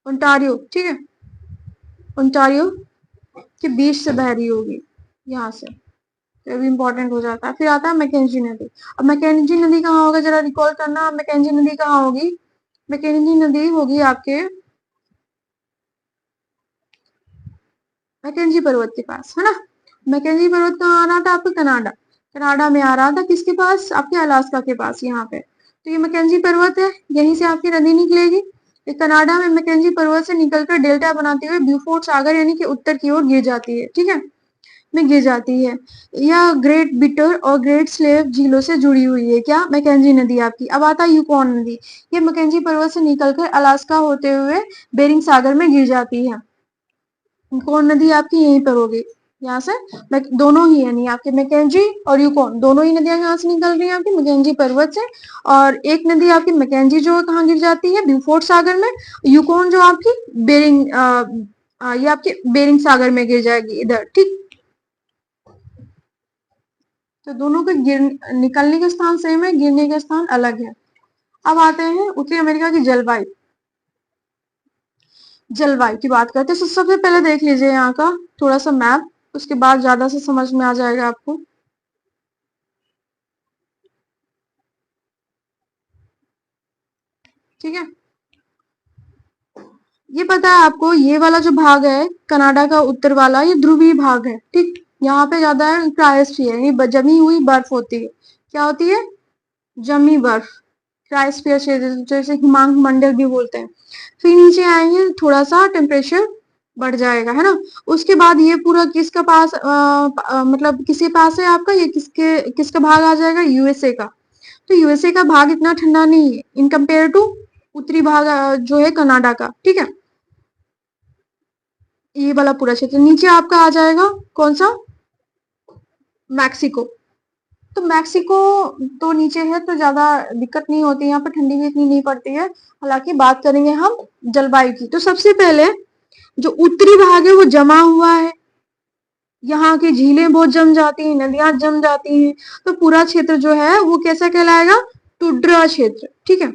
ओंटारियो, ठीक है, ओंटारियो के बीच से बह रही होगी यहाँ से, तो भी इंपॉर्टेंट हो जाता है। फिर आता है मैकेंजी नदी। अब मैकेंजी नदी कहाँ होगा, जरा रिकॉल करना, मैकेंजी नदी कहाँ होगी, मैकेंजी नदी होगी आपके मैकेंजी पर्वत के पास, है ना। मैकेंजी पर्वत कहाँ आ रहा था आपका? कनाडा। कनाडा में आ रहा था, किसके पास? आपके अलास्का के पास, यहाँ पे। तो ये मैकेंजी पर्वत है, यहीं से आपकी नदी निकलेगी। ये कनाडा में मैकेंजी पर्वत से निकलकर डेल्टा बनाते हुए ब्यूफोर्ट सागर यानी कि उत्तर की ओर गिर जाती है, ठीक है, में गिर जाती है। यह ग्रेट बिटर और ग्रेट स्लेव झीलों से जुड़ी हुई है, क्या? मैकेंजी नदी आपकी। अब आता है यूकॉन नदी। ये मैकेंजी पर्वत से निकलकर अलास्का होते हुए बेरिंग सागर में गिर जाती है। कौन नदी आपकी यहीं पर होगी, यहाँ से। दोनों ही यानी आपके मैकेंजी और यूकॉन दोनों ही नदियां यहाँ से निकल रही हैं आपकी मैकेंजी पर्वत से। और एक नदी आपकी मैकेंजी जो कहाँ गिर जाती है? ब्यूफोर्ट सागर में। यूकॉन जो आपकी बेरिंग ये आपके बेरिंग सागर में गिर जाएगी इधर, ठीक। तो दोनों के निकलने के स्थान सेम है, गिरने के स्थान अलग है। अब आते हैं उत्तरी अमेरिका की जलवायु। जलवायु की बात करते हैं, तो सबसे पहले देख लीजिए यहाँ का थोड़ा सा मैप, उसके बाद ज्यादा से समझ में आ जाएगा आपको। ठीक है, ये पता है आपको, ये वाला जो भाग है कनाडा का उत्तर वाला, ये ध्रुवीय भाग है, ठीक। यहाँ पे ज्यादा है क्रायोस्फीयर यानी जमी हुई बर्फ होती है। क्या होती है? जमी बर्फ, क्रायोस्फीयर क्षेत्र, जैसे हिमांक मंडल भी बोलते हैं। फिर नीचे आएंगे थोड़ा सा टेम्परेचर बढ़ जाएगा, है ना। उसके बाद ये पूरा किसका पास मतलब किसके पास है आपका, ये किसका भाग आ जाएगा? यूएसए का। तो यूएसए का भाग इतना ठंडा नहीं है इन कंपेयर टू उत्तरी भाग जो है कनाडा का, ठीक है। ये वाला पूरा क्षेत्र नीचे आपका आ जाएगा, कौन सा? मैक्सिको। तो मैक्सिको तो नीचे है तो ज्यादा दिक्कत नहीं होती, यहाँ पर ठंडी भी इतनी नहीं पड़ती है। हालांकि बात करेंगे हम जलवायु की, तो सबसे पहले जो उत्तरी भाग है वो जमा हुआ है, यहाँ की झीलें बहुत जम जाती हैं, नदियां जम जाती हैं। तो पूरा क्षेत्र जो है वो कैसा कहलाएगा? टुड्रा क्षेत्र, ठीक है।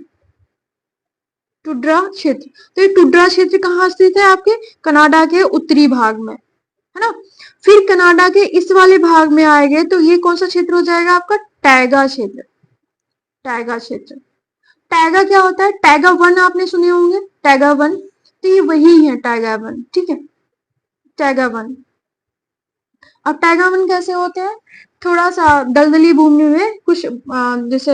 टुड्रा क्षेत्र। तो ये टुड्रा क्षेत्र कहाँ स्थित है? आपके कनाडा के उत्तरी भाग में, है ना। फिर कनाडा के इस वाले भाग में आएंगे तो ये कौन सा क्षेत्र हो जाएगा आपका? टैगा क्षेत्र। टैगा क्षेत्र। टैगा क्या होता है? टैगा वन आपने सुने होंगे, टैगा वन। तो ये वही है टैगा वन, ठीक है। Taiga one. अब टैगा वन कैसे होते हैं? थोड़ा सा दलदली भूमि में कुछ जैसे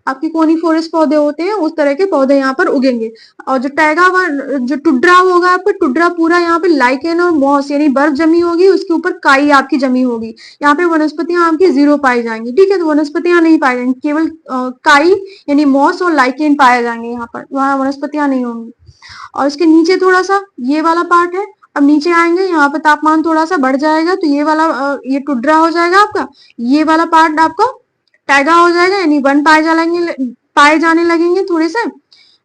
आपकी कोनीफोरस पौधे होते हैं, उस तरह के पौधे यहाँ पर उगेंगे। और जो टैगा वन, जो टुड्रा होगा आपका, टुड्रा पूरा यहाँ पे लाइकेन और मॉस यानी बर्फ जमी होगी, उसके ऊपर काई आपकी जमी होगी। यहाँ पे वनस्पतियां आपकी जीरो पाई जाएंगी, ठीक है। तो वनस्पतियां नहीं पाई जाएंगी, केवल काई यानी मॉस और लाइकेन पाए जाएंगे यहाँ पर, वहां वनस्पतियां नहीं होंगी। और इसके नीचे थोड़ा सा ये वाला पार्ट है। अब नीचे आएंगे, यहाँ पे तापमान थोड़ा सा बढ़ जाएगा, तो ये वाला ये टुड्रा हो जाएगा आपका। ये वाला पार्ट आपका टैगा हो जाएगा, यानी वन पाए जाने लगेंगे थोड़े से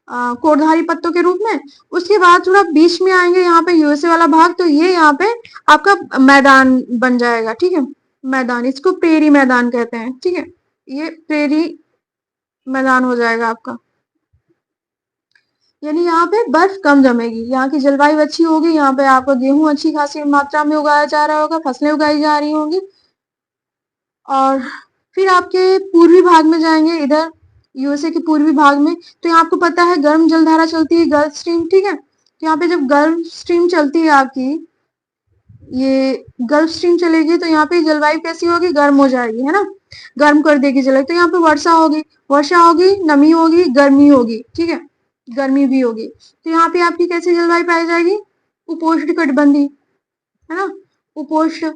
कोरधारी पत्तों के रूप में। उसके बाद थोड़ा बीच में आएंगे यहाँ पे यूएसए वाला भाग, तो ये यहाँ पे आपका मैदान बन जाएगा, ठीक है। मैदान, इसको प्रेरी मैदान कहते हैं, ठीक है। ये प्रेरी मैदान हो जाएगा आपका, यानी यहाँ पे बर्फ कम जमेगी, यहाँ की जलवायु अच्छी होगी, यहाँ पे आपको गेहूं अच्छी खासी मात्रा में उगाया जा रहा होगा, फसलें उगाई जा रही होंगी। और फिर आपके पूर्वी भाग में जाएंगे, इधर यूएसए के पूर्वी भाग में, तो यहाँ आपको पता है गर्म जलधारा चलती है, गल्फ स्ट्रीम, ठीक है। तो यहाँ पे जब गल्फ स्ट्रीम चलती है आपकी, ये गल्फ स्ट्रीम चलेगी तो यहाँ पे जलवायु कैसी होगी? गर्म हो जाएगी, है ना। गर्म कर देगी जलवायु, तो यहाँ पे वर्षा होगी, नमी होगी, गर्मी होगी, ठीक है। गर्मी भी होगी। तो यहाँ पे आपकी कैसी जलवायु पाई जाएगी? उपोष्ण कटिबंधी, है ना। उपोष्ण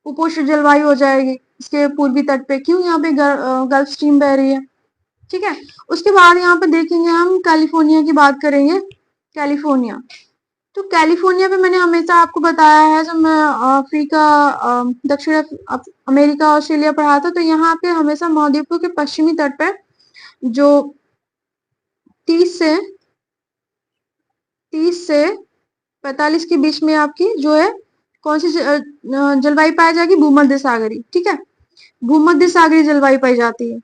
उपोष्ण जलवायु हो जाएगी इसके पूर्वी तट पे, क्यों? यहाँ पे गल्फ स्ट्रीम बह रही है, ठीक है। उसके बाद यहाँ पे देखेंगे हम कैलिफोर्निया की बात करेंगे। कैलिफोर्निया, तो कैलिफोर्निया पे मैंने हमेशा आपको बताया है, जब मैं अफ्रीका, दक्षिण अमेरिका, ऑस्ट्रेलिया पढ़ा था, तो यहाँ पे हमेशा महाद्वीपों के पश्चिमी तट पे जो 30 से 45 के बीच में आपकी जो है कौन सी जलवायु पाई जाएगी? भूमध्य सागरी, ठीक है। भूमध्य सागरी जलवायु पाई जाती है,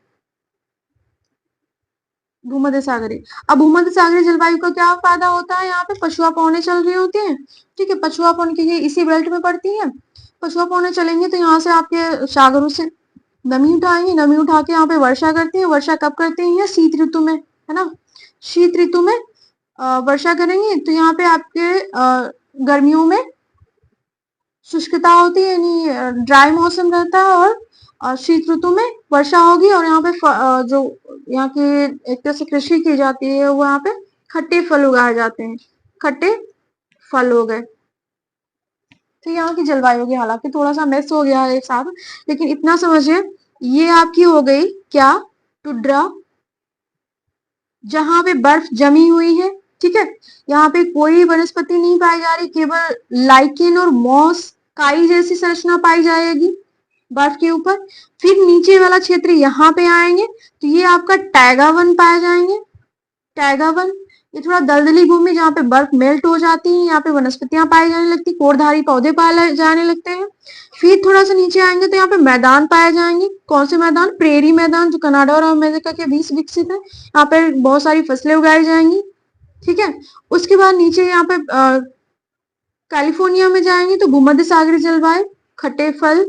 भूमध्य सागरी। अब भूमध्य सागरी जलवायु का क्या फायदा होता है? यहाँ पे पछुआ पौने चल रही होती हैं, ठीक है। पछुआ पौने की ये इसी बेल्ट में पड़ती है। पछुआ पौने चलेंगे तो यहाँ से आपके सागरों से नमी उठाएंगे, नमी उठा के यहाँ पे वर्षा करती है। वर्षा कब करती है? शीत ऋतु में, है ना। शीत ऋतु में वर्षा करेंगे, तो यहाँ पे आपके गर्मियों में शुष्कता होती है यानी ड्राई मौसम रहता है, और शीत ऋतु में वर्षा होगी, और यहाँ पे जो यहाँ की एक तरह से कृषि की जाती है, वो यहाँ पे खट्टे फल उगाए जाते हैं, खट्टे फल हो गए। तो यहाँ की जलवायु होगी, हालांकि थोड़ा सा मिस हो गया है एक साथ, लेकिन इतना समझिए, ये आपकी हो गई क्या, टुड्रा, जहां पे बर्फ जमी हुई है, ठीक है। यहाँ पे कोई वनस्पति नहीं पाई जा रही, केवल लाइकेन और मॉस, काई जैसी संरचना पाई जाएगी बर्फ के ऊपर। फिर नीचे वाला क्षेत्र यहाँ पे आएंगे तो ये आपका टैगा वन पाए जाएंगे, टैगा वन। ये थोड़ा दलदली भूमि जहाँ पे बर्फ मेल्ट हो जाती है, यहाँ पे वनस्पतियां पाई जाने लगती, कोरधारी पौधे पाए जाने लगते हैं। फिर थोड़ा सा नीचे आएंगे तो यहाँ पे मैदान पाए जाएंगे। कौन से मैदान? प्रेरी मैदान, जो कनाडा और अमेरिका के बीच विकसित है। यहाँ पे बहुत सारी फसलें उगाई जाएंगी, ठीक है। उसके बाद नीचे यहाँ पे कैलिफोर्निया में जाएंगे तो भूमध्य सागरीय जलवायु, खट्टे फल,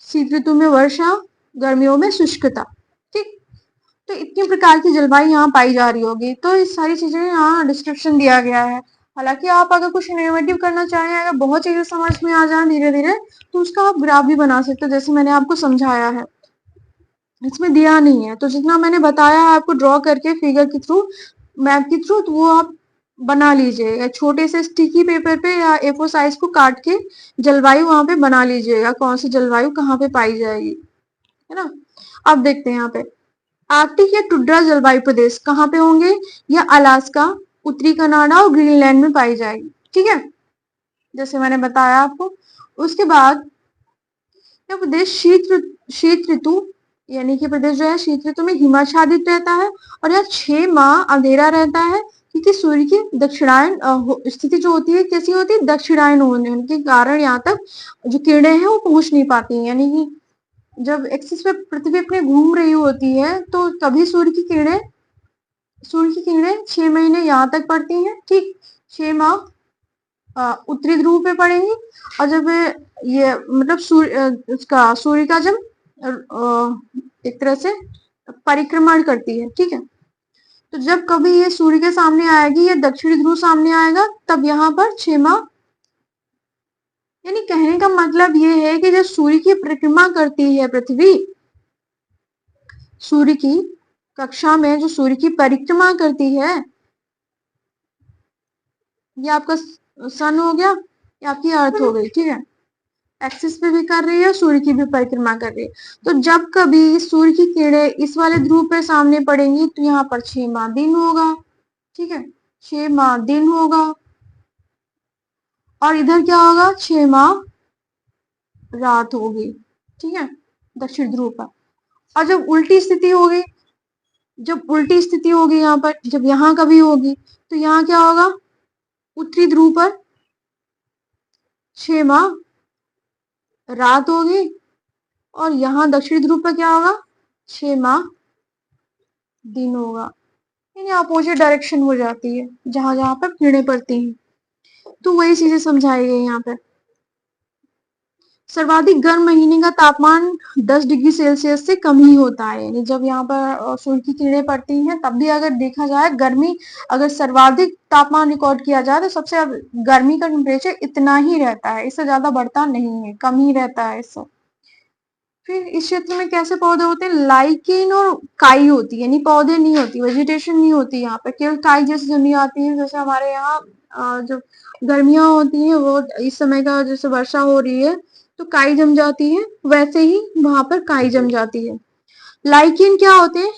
शीत ऋतु में वर्षा, गर्मियों में शुष्कता, ठीक। तो इतनी प्रकार की जलवायु यहाँ पाई जा रही होगी। तो इस सारी चीजें यहाँ डिस्क्रिप्शन दिया गया है। हालांकि आप अगर कुछ इनोवेटिव करना चाहें, अगर बहुत चीजें समझ में आ जाए धीरे धीरे, तो उसका आप ग्राफ भी बना सकते हो, जैसे मैंने आपको समझाया है। इसमें दिया नहीं है, तो जितना मैंने बताया है आपको ड्रॉ करके फिगर के थ्रू, मैप के थ्रू, तो वो आप बना लीजिएगा छोटे से स्टिकी पेपर पे या A4 साइज को काट के, जलवायु वहां पे बना लीजिएगा, कौन सी जलवायु कहाँ पे पाई जाएगी, है ना। अब देखते हैं यहाँ पे आर्कटिक या टुड्रा जलवायु प्रदेश कहाँ पे होंगे, या अलास्का, उत्तरी कनाडा और ग्रीनलैंड में पाई जाएगी, ठीक है, जैसे मैंने बताया आपको। उसके बाद यह प्रदेश शीत ऋतु, यानी कि प्रदेश जो है शीत ऋतु में हिमाच्छादित रहता है, और यह 6 माह अंधेरा रहता है, क्योंकि सूर्य की दक्षिणायन स्थिति जो होती है कैसी होती है, दक्षिणायन होने के कारण यहाँ तक जो किरणें हैं वो पहुंच नहीं पाती, यानी कि जब एक्सिस पे पृथ्वी अपने घूम रही होती है तो तभी सूर्य की किरणें 6 महीने यहाँ तक पड़ती हैं, ठीक। 6 माह उत्तरी ध्रुव पे पड़ेंगी, और जब ये मतलब सूर्य का जब एक तरह से परिक्रमण करती है, ठीक है, तो जब कभी ये सूर्य के सामने आएगी या दक्षिणी ध्रुव सामने आएगा, तब यहाँ पर 6 माह, यानी कहने का मतलब ये है कि जब सूर्य की परिक्रमा करती है पृथ्वी, सूर्य की कक्षा में जो सूर्य की परिक्रमा करती है, ये आपका सन हो गया, ये आपकी अर्थ हो गई, ठीक है। एक्सिस पे भी कर रही है, सूर्य की भी परिक्रमा कर रही है। तो जब कभी सूर्य की किरणें इस वाले ध्रुव पे सामने पड़ेंगी तो यहाँ पर 6 माह दिन होगा, ठीक है, 6 माह दिन होगा, और इधर क्या होगा, 6 माह रात होगी, ठीक है, दक्षिण ध्रुव पर। और जब उल्टी स्थिति होगी, यहाँ पर, जब यहाँ कभी होगी तो यहाँ क्या होगा, उत्तरी ध्रुव पर 6 माह रात होगी, और यहाँ दक्षिण ध्रुव पर क्या होगा, 6 माह दिन होगा, यानी अपोजिट डायरेक्शन हो जाती है जहां जहां पर किरणें पड़ती हैं। तो वही चीजें समझाई गई यहाँ पे। सर्वाधिक गर्म महीने का तापमान 10 डिग्री सेल्सियस से कम ही होता है, यानी जब यहाँ पर सूर्य की किरणें पड़ती हैं तब भी अगर देखा जाए गर्मी, अगर सर्वाधिक तापमान रिकॉर्ड किया जाए तो सबसे गर्मी का टेम्परेचर इतना ही रहता है, इससे ज्यादा बढ़ता नहीं है, कम ही रहता है इससे। फिर इस क्षेत्र में कैसे पौधे होते हैं, लाइकेन और काई होती है, यानी पौधे नहीं होती, वेजिटेशन नहीं होती यहाँ पे, केवल काई जैसी जमी आती है। जैसे हमारे यहाँ जो गर्मियां होती हैं, वो इस समय का जैसे वर्षा हो रही है तो काई जम जाती है, वैसे ही वहां पर काई जम जाती है। लाइकेन क्या होते हैं,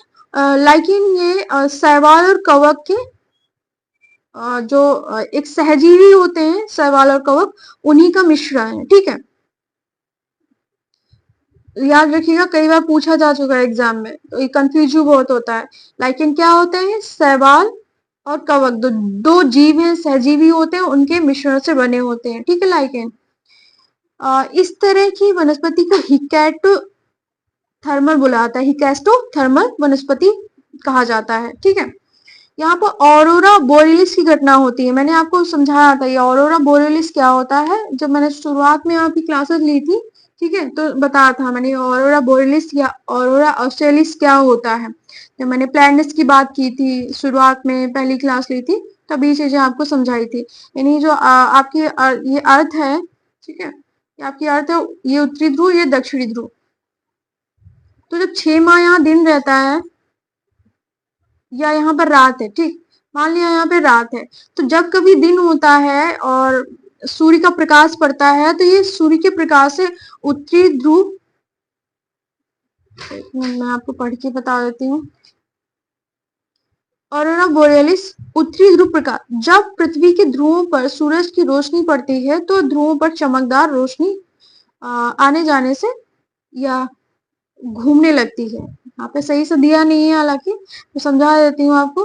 लाइकेन ये शैवाल और कवक के जो एक सहजीवी होते हैं, शैवाल और कवक, उन्हीं का मिश्रण है, ठीक है। याद रखिएगा, कई बार पूछा जा चुका है एग्जाम में, तो ये कंफ्यूज बहुत होता है। लाइकेन क्या होते हैं, शैवाल और कवक, दो जीव हैं, सहजीवी होते हैं, उनके मिश्रण से बने होते हैं, ठीक है, लाइकेन। इस तरह की वनस्पति को हिकैटोथर्मल बुलाता है, हिकैस्टोथर्मल वनस्पति कहा जाता है, ठीक है। यहाँ पर ऑरोरा बोरियलिस की घटना होती है, मैंने आपको समझाया था ये ऑरोरा बोरियलिस क्या होता है, जब मैंने शुरुआत में आपकी क्लासेस ली थी, ठीक है, तो बताया था मैंने ऑरोरा बोरियलिस या ऑरोरा ऑस्ट्रेलिस क्या होता है। जब मैंने प्लैनेट्स की बात की थी, शुरुआत में पहली क्लास ली थी, तब ये चीजें आपको समझाई थी, यानी जो आपकी ये अर्थ है, ठीक है, ये आपकी अर्थ है, ये उत्तरी ध्रुव, ये दक्षिणी ध्रुव। तो जब 6 माह यहाँ दिन रहता है या यहाँ पर रात है, ठीक, मान लिया यहाँ पे रात है, तो जब कभी दिन होता है और सूर्य का प्रकाश पड़ता है, तो ये सूर्य के प्रकाश से उत्तरी ध्रुव, मैं आपको पढ़ के बता देती हूँ। ऑरोरा बोरियलिस उत्तरी ध्रुव प्रकाश, जब पृथ्वी के ध्रुवों पर सूरज की रोशनी पड़ती है तो ध्रुवों पर चमकदार रोशनी आने जाने से या घूमने लगती है। यहाँ पे सही से दिया नहीं है, हालांकि मैं समझा देती हूँ आपको।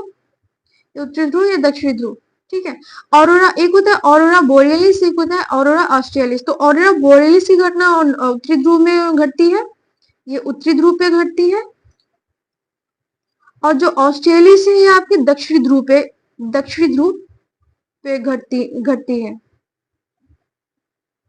उत्तरी ध्रुव या दक्षिणी ध्रुव, ठीक है। ऑरोरा एक होता है ऑरोरा बोरियलिस, एक होता है ऑरोरा ऑस्ट्रेलिस। तो ऑरोरा बोरियलिस की घटना उत्तरी ध्रुव में घटती है, ये उत्तरी ध्रुव पे घटती है, और जो ऑस्ट्रेलिस है ये आपके दक्षिणी ध्रुव पे घटती है,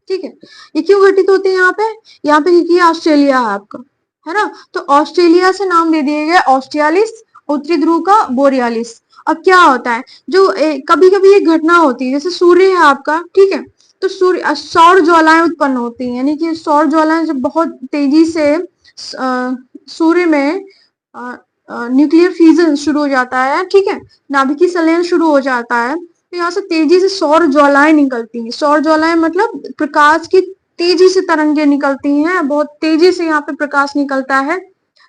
ठीक है। ये क्यों घटित होते हैं यहाँ पे क्योंकि ऑस्ट्रेलिया है आपका, है ना। तो ऑस्ट्रेलिया से नाम दे दिए गए ऑस्ट्रियालिस, उत्तरी ध्रुव का बोरियालिस। अब क्या होता है, जो कभी कभी एक घटना होती है, जैसे सूर्य है आपका, ठीक है, तो सूर्य सौर ज्वालाएं उत्पन्न होती हैं, यानी कि सौर ज्वालाएं जब बहुत तेजी से सूर्य में न्यूक्लियर फ्यूजन शुरू हो जाता है, ठीक है, नाभिकीय संलयन शुरू हो जाता है, तो यहाँ से तेजी से सौर ज्वालाएं निकलती हैं। सौर ज्वालाएं मतलब प्रकाश की तेजी से तरंगे निकलती हैं, बहुत तेजी से यहाँ पे प्रकाश निकलता है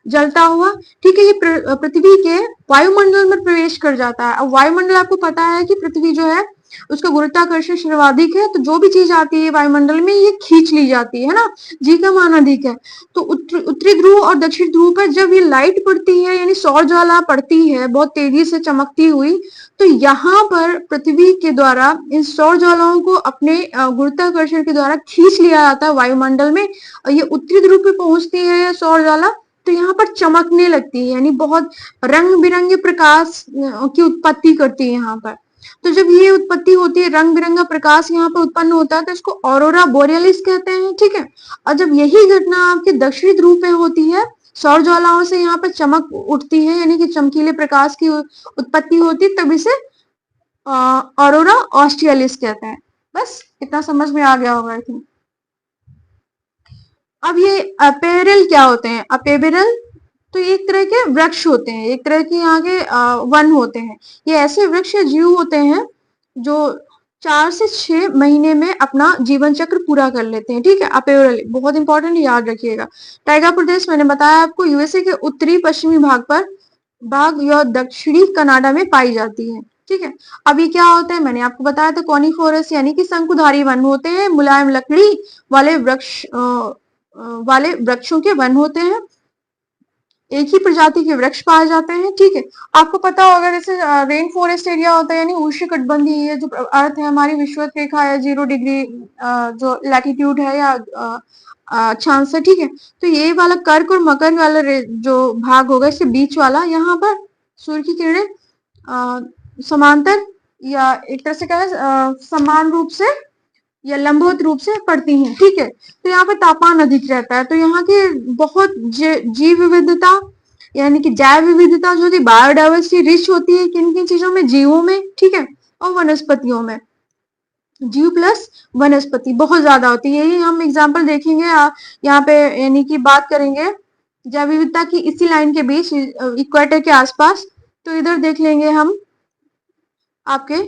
जलता हुआ, ठीक है। ये पृथ्वी के वायुमंडल में प्रवेश कर जाता है। अब वायुमंडल आपको पता है कि पृथ्वी जो है उसका गुरुत्वाकर्षण सर्वाधिक है, तो जो भी चीज आती है वायुमंडल में ये खींच ली जाती है ना, जी का मान अधिक है। तो उत्तरी ध्रुव और दक्षिण ध्रुव पर जब ये लाइट पड़ती है, यानी सौर ज्वाला पड़ती है बहुत तेजी से चमकती हुई, तो यहाँ पर पृथ्वी के द्वारा इन सौर ज्वालाओं को अपने गुरुत्वाकर्षण के द्वारा खींच लिया जाता है वायुमंडल में, और ये उत्तरी ध्रुव पे पहुंचती है सौर ज्वाला, तो यहाँ पर चमकने लगती है, यानी बहुत रंग बिरंगे प्रकाश की उत्पत्ति करती है यहाँ पर। तो जब ये उत्पत्ति होती है, रंग बिरंगा प्रकाश यहाँ पर उत्पन्न होता है, तो इसको ऑरोरा बोरियलिस कहते हैं, ठीक है। और जब यही घटना आपके दक्षिणी ध्रुव पे होती है, सौर ज्वालाओं से यहाँ पर चमक उठती है, यानी कि चमकीले प्रकाश की उत्पत्ति होती है, तब इसे ऑरोरा ऑस्ट्रियलिस कहते हैं। बस इतना समझ में आ गया होगा। अब ये अपेरल क्या होते हैं, अपेबेरल तो एक तरह के वृक्ष होते हैं, एक तरह के यहाँ के वन होते हैं। ये ऐसे वृक्ष या जीव होते हैं जो 4 से 6 महीने में अपना जीवन चक्र पूरा कर लेते हैं, ठीक है। अपेरल बहुत इंपॉर्टेंट, याद रखिएगा। टाइगा प्रदेश मैंने बताया आपको यूएसए के उत्तरी पश्चिमी भाग या दक्षिणी कनाडा में पाई जाती है, ठीक है। अभी क्या होता है, मैंने आपको बताया था कॉनिफोरस यानी कि शंकुधारी वन होते हैं, मुलायम लकड़ी वाले वृक्षों के वन होते हैं, एक ही प्रजाति के वृक्ष पाए जाते हैं, ठीक है। आपको पता होगा जैसे रेन फॉरेस्ट एरिया होता है, यानी उष्णकटिबंधीय जो अर्थ है हमारी विषुवत रेखा है 0 डिग्री जो लैटिट्यूड है या अक्षांश है, ठीक है। तो ये वाला कर्क और मकर वाला जो भाग होगा, इसके बीच वाला, यहाँ पर सूर्य की किरणें समांतर या एक तरह से क्या समान रूप से या लंबवत रूप से पड़ती हैं, ठीक है। तो यहाँ पे तापमान अधिक रहता है, तो यहाँ की बहुत जीव विविधता यानी कि जैव विविधता जो थी, बायोडाइवर्सिटी रिच होती है किन किन चीजों में, जीवों में, ठीक है, और वनस्पतियों में। जीव प्लस वनस्पति बहुत ज्यादा होती है, यही हम एग्जाम्पल देखेंगे यहाँ पे, यानी कि बात करेंगे जैव विविधता की इसी लाइन के बीच इक्वेटर के आसपास। तो इधर देख लेंगे हम आपके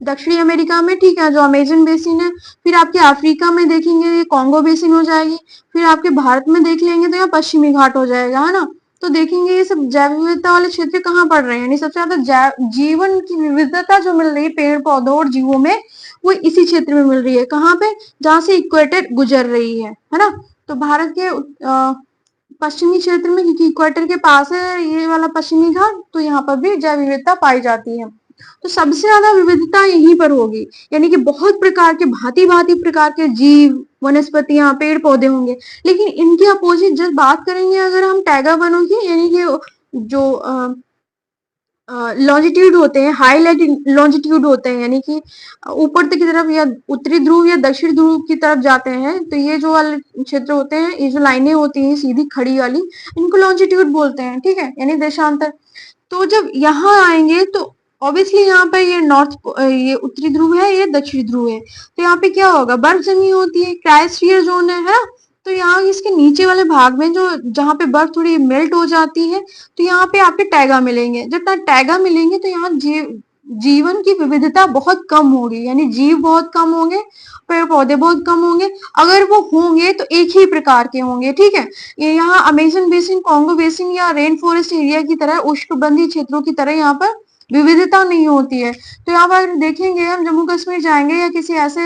दक्षिणी अमेरिका में, ठीक है, जो अमेजन बेसिन है। फिर आपके अफ्रीका में देखेंगे ये कॉन्गो बेसिन हो जाएगी। फिर आपके भारत में देख लेंगे तो यहाँ पश्चिमी घाट हो जाएगा, है ना। तो देखेंगे ये सब जैव विविधता वाले क्षेत्र कहाँ पड़ रहे हैं, यानी सबसे ज्यादा जीवन की विविधता जो मिल रही है पेड़ पौधों और जीवों में, वो इसी क्षेत्र में मिल रही है। कहाँ पे, जहाँ से इक्वेटर गुजर रही है ना। तो भारत के पश्चिमी क्षेत्र में, क्योंकि इक्वेटर के पास है ये वाला पश्चिमी घाट, तो यहाँ पर भी जैव विविधता पाई जाती है। तो सबसे ज्यादा विविधता यहीं पर होगी, यानी कि बहुत प्रकार के भांति भांति प्रकार के जीव, वनस्पतियां, पेड़ पौधे होंगे। लेकिन इनके अपोजिट जब बात करेंगे अगर हम टैगा वनों की, यानी कि जो लॉन्जिट्यूड होते हैं, हाई लॉन्जिट्यूड होते हैं, यानी कि ऊपर तक की तरफ या उत्तरी ध्रुव या दक्षिण ध्रुव की तरफ जाते हैं, तो ये जो वाले क्षेत्र होते हैं, ये जो लाइनें होती हैं सीधी खड़ी वाली, इनको लॉन्जिट्यूड बोलते हैं, ठीक है, यानी देशांतर। तो जब यहाँ आएंगे तो ऑब्वियसली यहाँ पे ये ये उत्तरी ध्रुव है, ये दक्षिणी ध्रुव है, तो यहाँ पे क्या होगा, बर्फ जमी होती है, क्रायोस्फीयर जोन है ना। तो यहाँ इसके नीचे वाले भाग में जो जहाँ पे बर्फ थोड़ी मेल्ट हो जाती है, तो यहाँ पे आपके टैगा मिलेंगे। जब टैगा मिलेंगे तो यहाँ जीवन की विविधता बहुत कम होगी, यानी जीव बहुत कम होंगे, पेड़ पौधे बहुत कम होंगे। अगर वो होंगे तो एक ही प्रकार के होंगे, ठीक है। ये यहाँ अमेजन बेसिन, कॉन्गो बेसिन या रेन फॉरेस्ट एरिया की तरह, उष्णकटिबंधीय क्षेत्रों की तरह यहाँ पर विविधता नहीं होती है। तो यहाँ पर देखेंगे, हम जम्मू कश्मीर जाएंगे या किसी ऐसे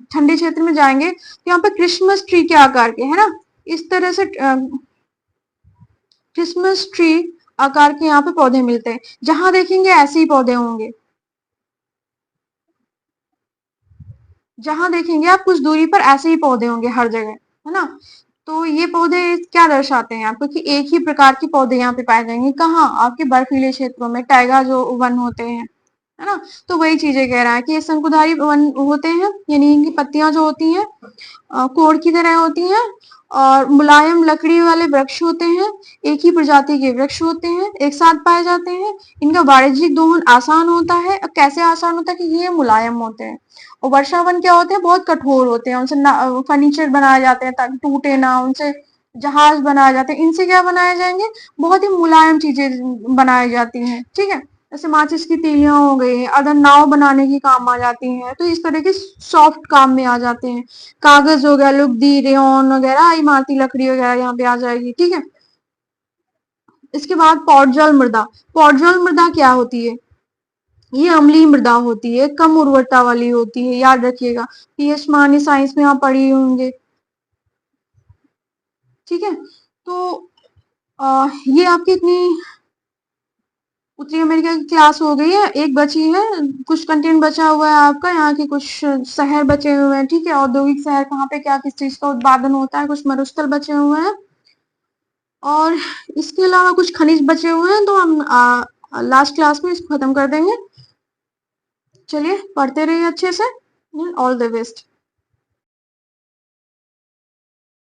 ठंडे क्षेत्र में जाएंगे, तो यहाँ पर क्रिसमस ट्री के आकार के, है ना, इस तरह से क्रिसमस ट्री आकार के यहाँ पे पौधे मिलते हैं। जहां देखेंगे ऐसे ही पौधे होंगे, जहां देखेंगे आप कुछ दूरी पर ऐसे ही पौधे होंगे हर जगह, है ना। तो ये पौधे क्या दर्शाते हैं आपको, कि एक ही प्रकार के पौधे यहाँ पे पाए जाएंगे। कहाँ, आपके बर्फीले क्षेत्रों में, टैगा जो वन होते हैं, है ना। तो वही चीजें कह रहा है कि ये शंकुधारी वन होते हैं, यानी इनकी पत्तियां जो होती हैं कोड़ की तरह होती हैं, और मुलायम लकड़ी वाले वृक्ष होते हैं, एक ही प्रजाति के वृक्ष होते हैं, एक साथ पाए जाते हैं। इनका वाणिज्यिक दोहन आसान होता है। कैसे आसान होता है, कि ये मुलायम होते हैं। और वर्षावन क्या होते हैं, बहुत कठोर होते हैं, उनसे फर्नीचर बनाए जाते हैं ताकि टूटे ना, उनसे जहाज बनाए जाते हैं। इनसे क्या बनाए जाएंगे, बहुत ही मुलायम चीजें बनाई जाती हैं, ठीक है। जैसे माचिस की तीलियां हो गई, अदर नाव बनाने की काम आ जाती हैं, तो इस तरह के सॉफ्ट काम में आ जाते हैं। कागज हो गया, लुगदी, रेयन वगैरह, इमारती लकड़ी वगैरह यहाँ पे आ जाएगी, ठीक है। इसके बाद पौडजल मृदा। पौडजल मृदा क्या होती है, ये अम्लीय मृदा होती है, कम उर्वरता वाली होती है, याद रखिएगा। पीएच मान साइंस में आप पढ़ी होंगे, ठीक है। तो ये आपकी इतनी उत्तरी अमेरिका की क्लास हो गई है। एक बची है, कुछ कंटेंट बचा हुआ है आपका, यहाँ के कुछ शहर बचे हुए हैं, ठीक है। औद्योगिक शहर कहाँ पे क्या किस चीज का उत्पादन होता है, कुछ मरुस्थल बचे हुए हैं, और इसके अलावा कुछ खनिज बचे हुए हैं। तो हम लास्ट क्लास में इसको खत्म कर देंगे। चलिए पढ़ते रहिए अच्छे से। All the best.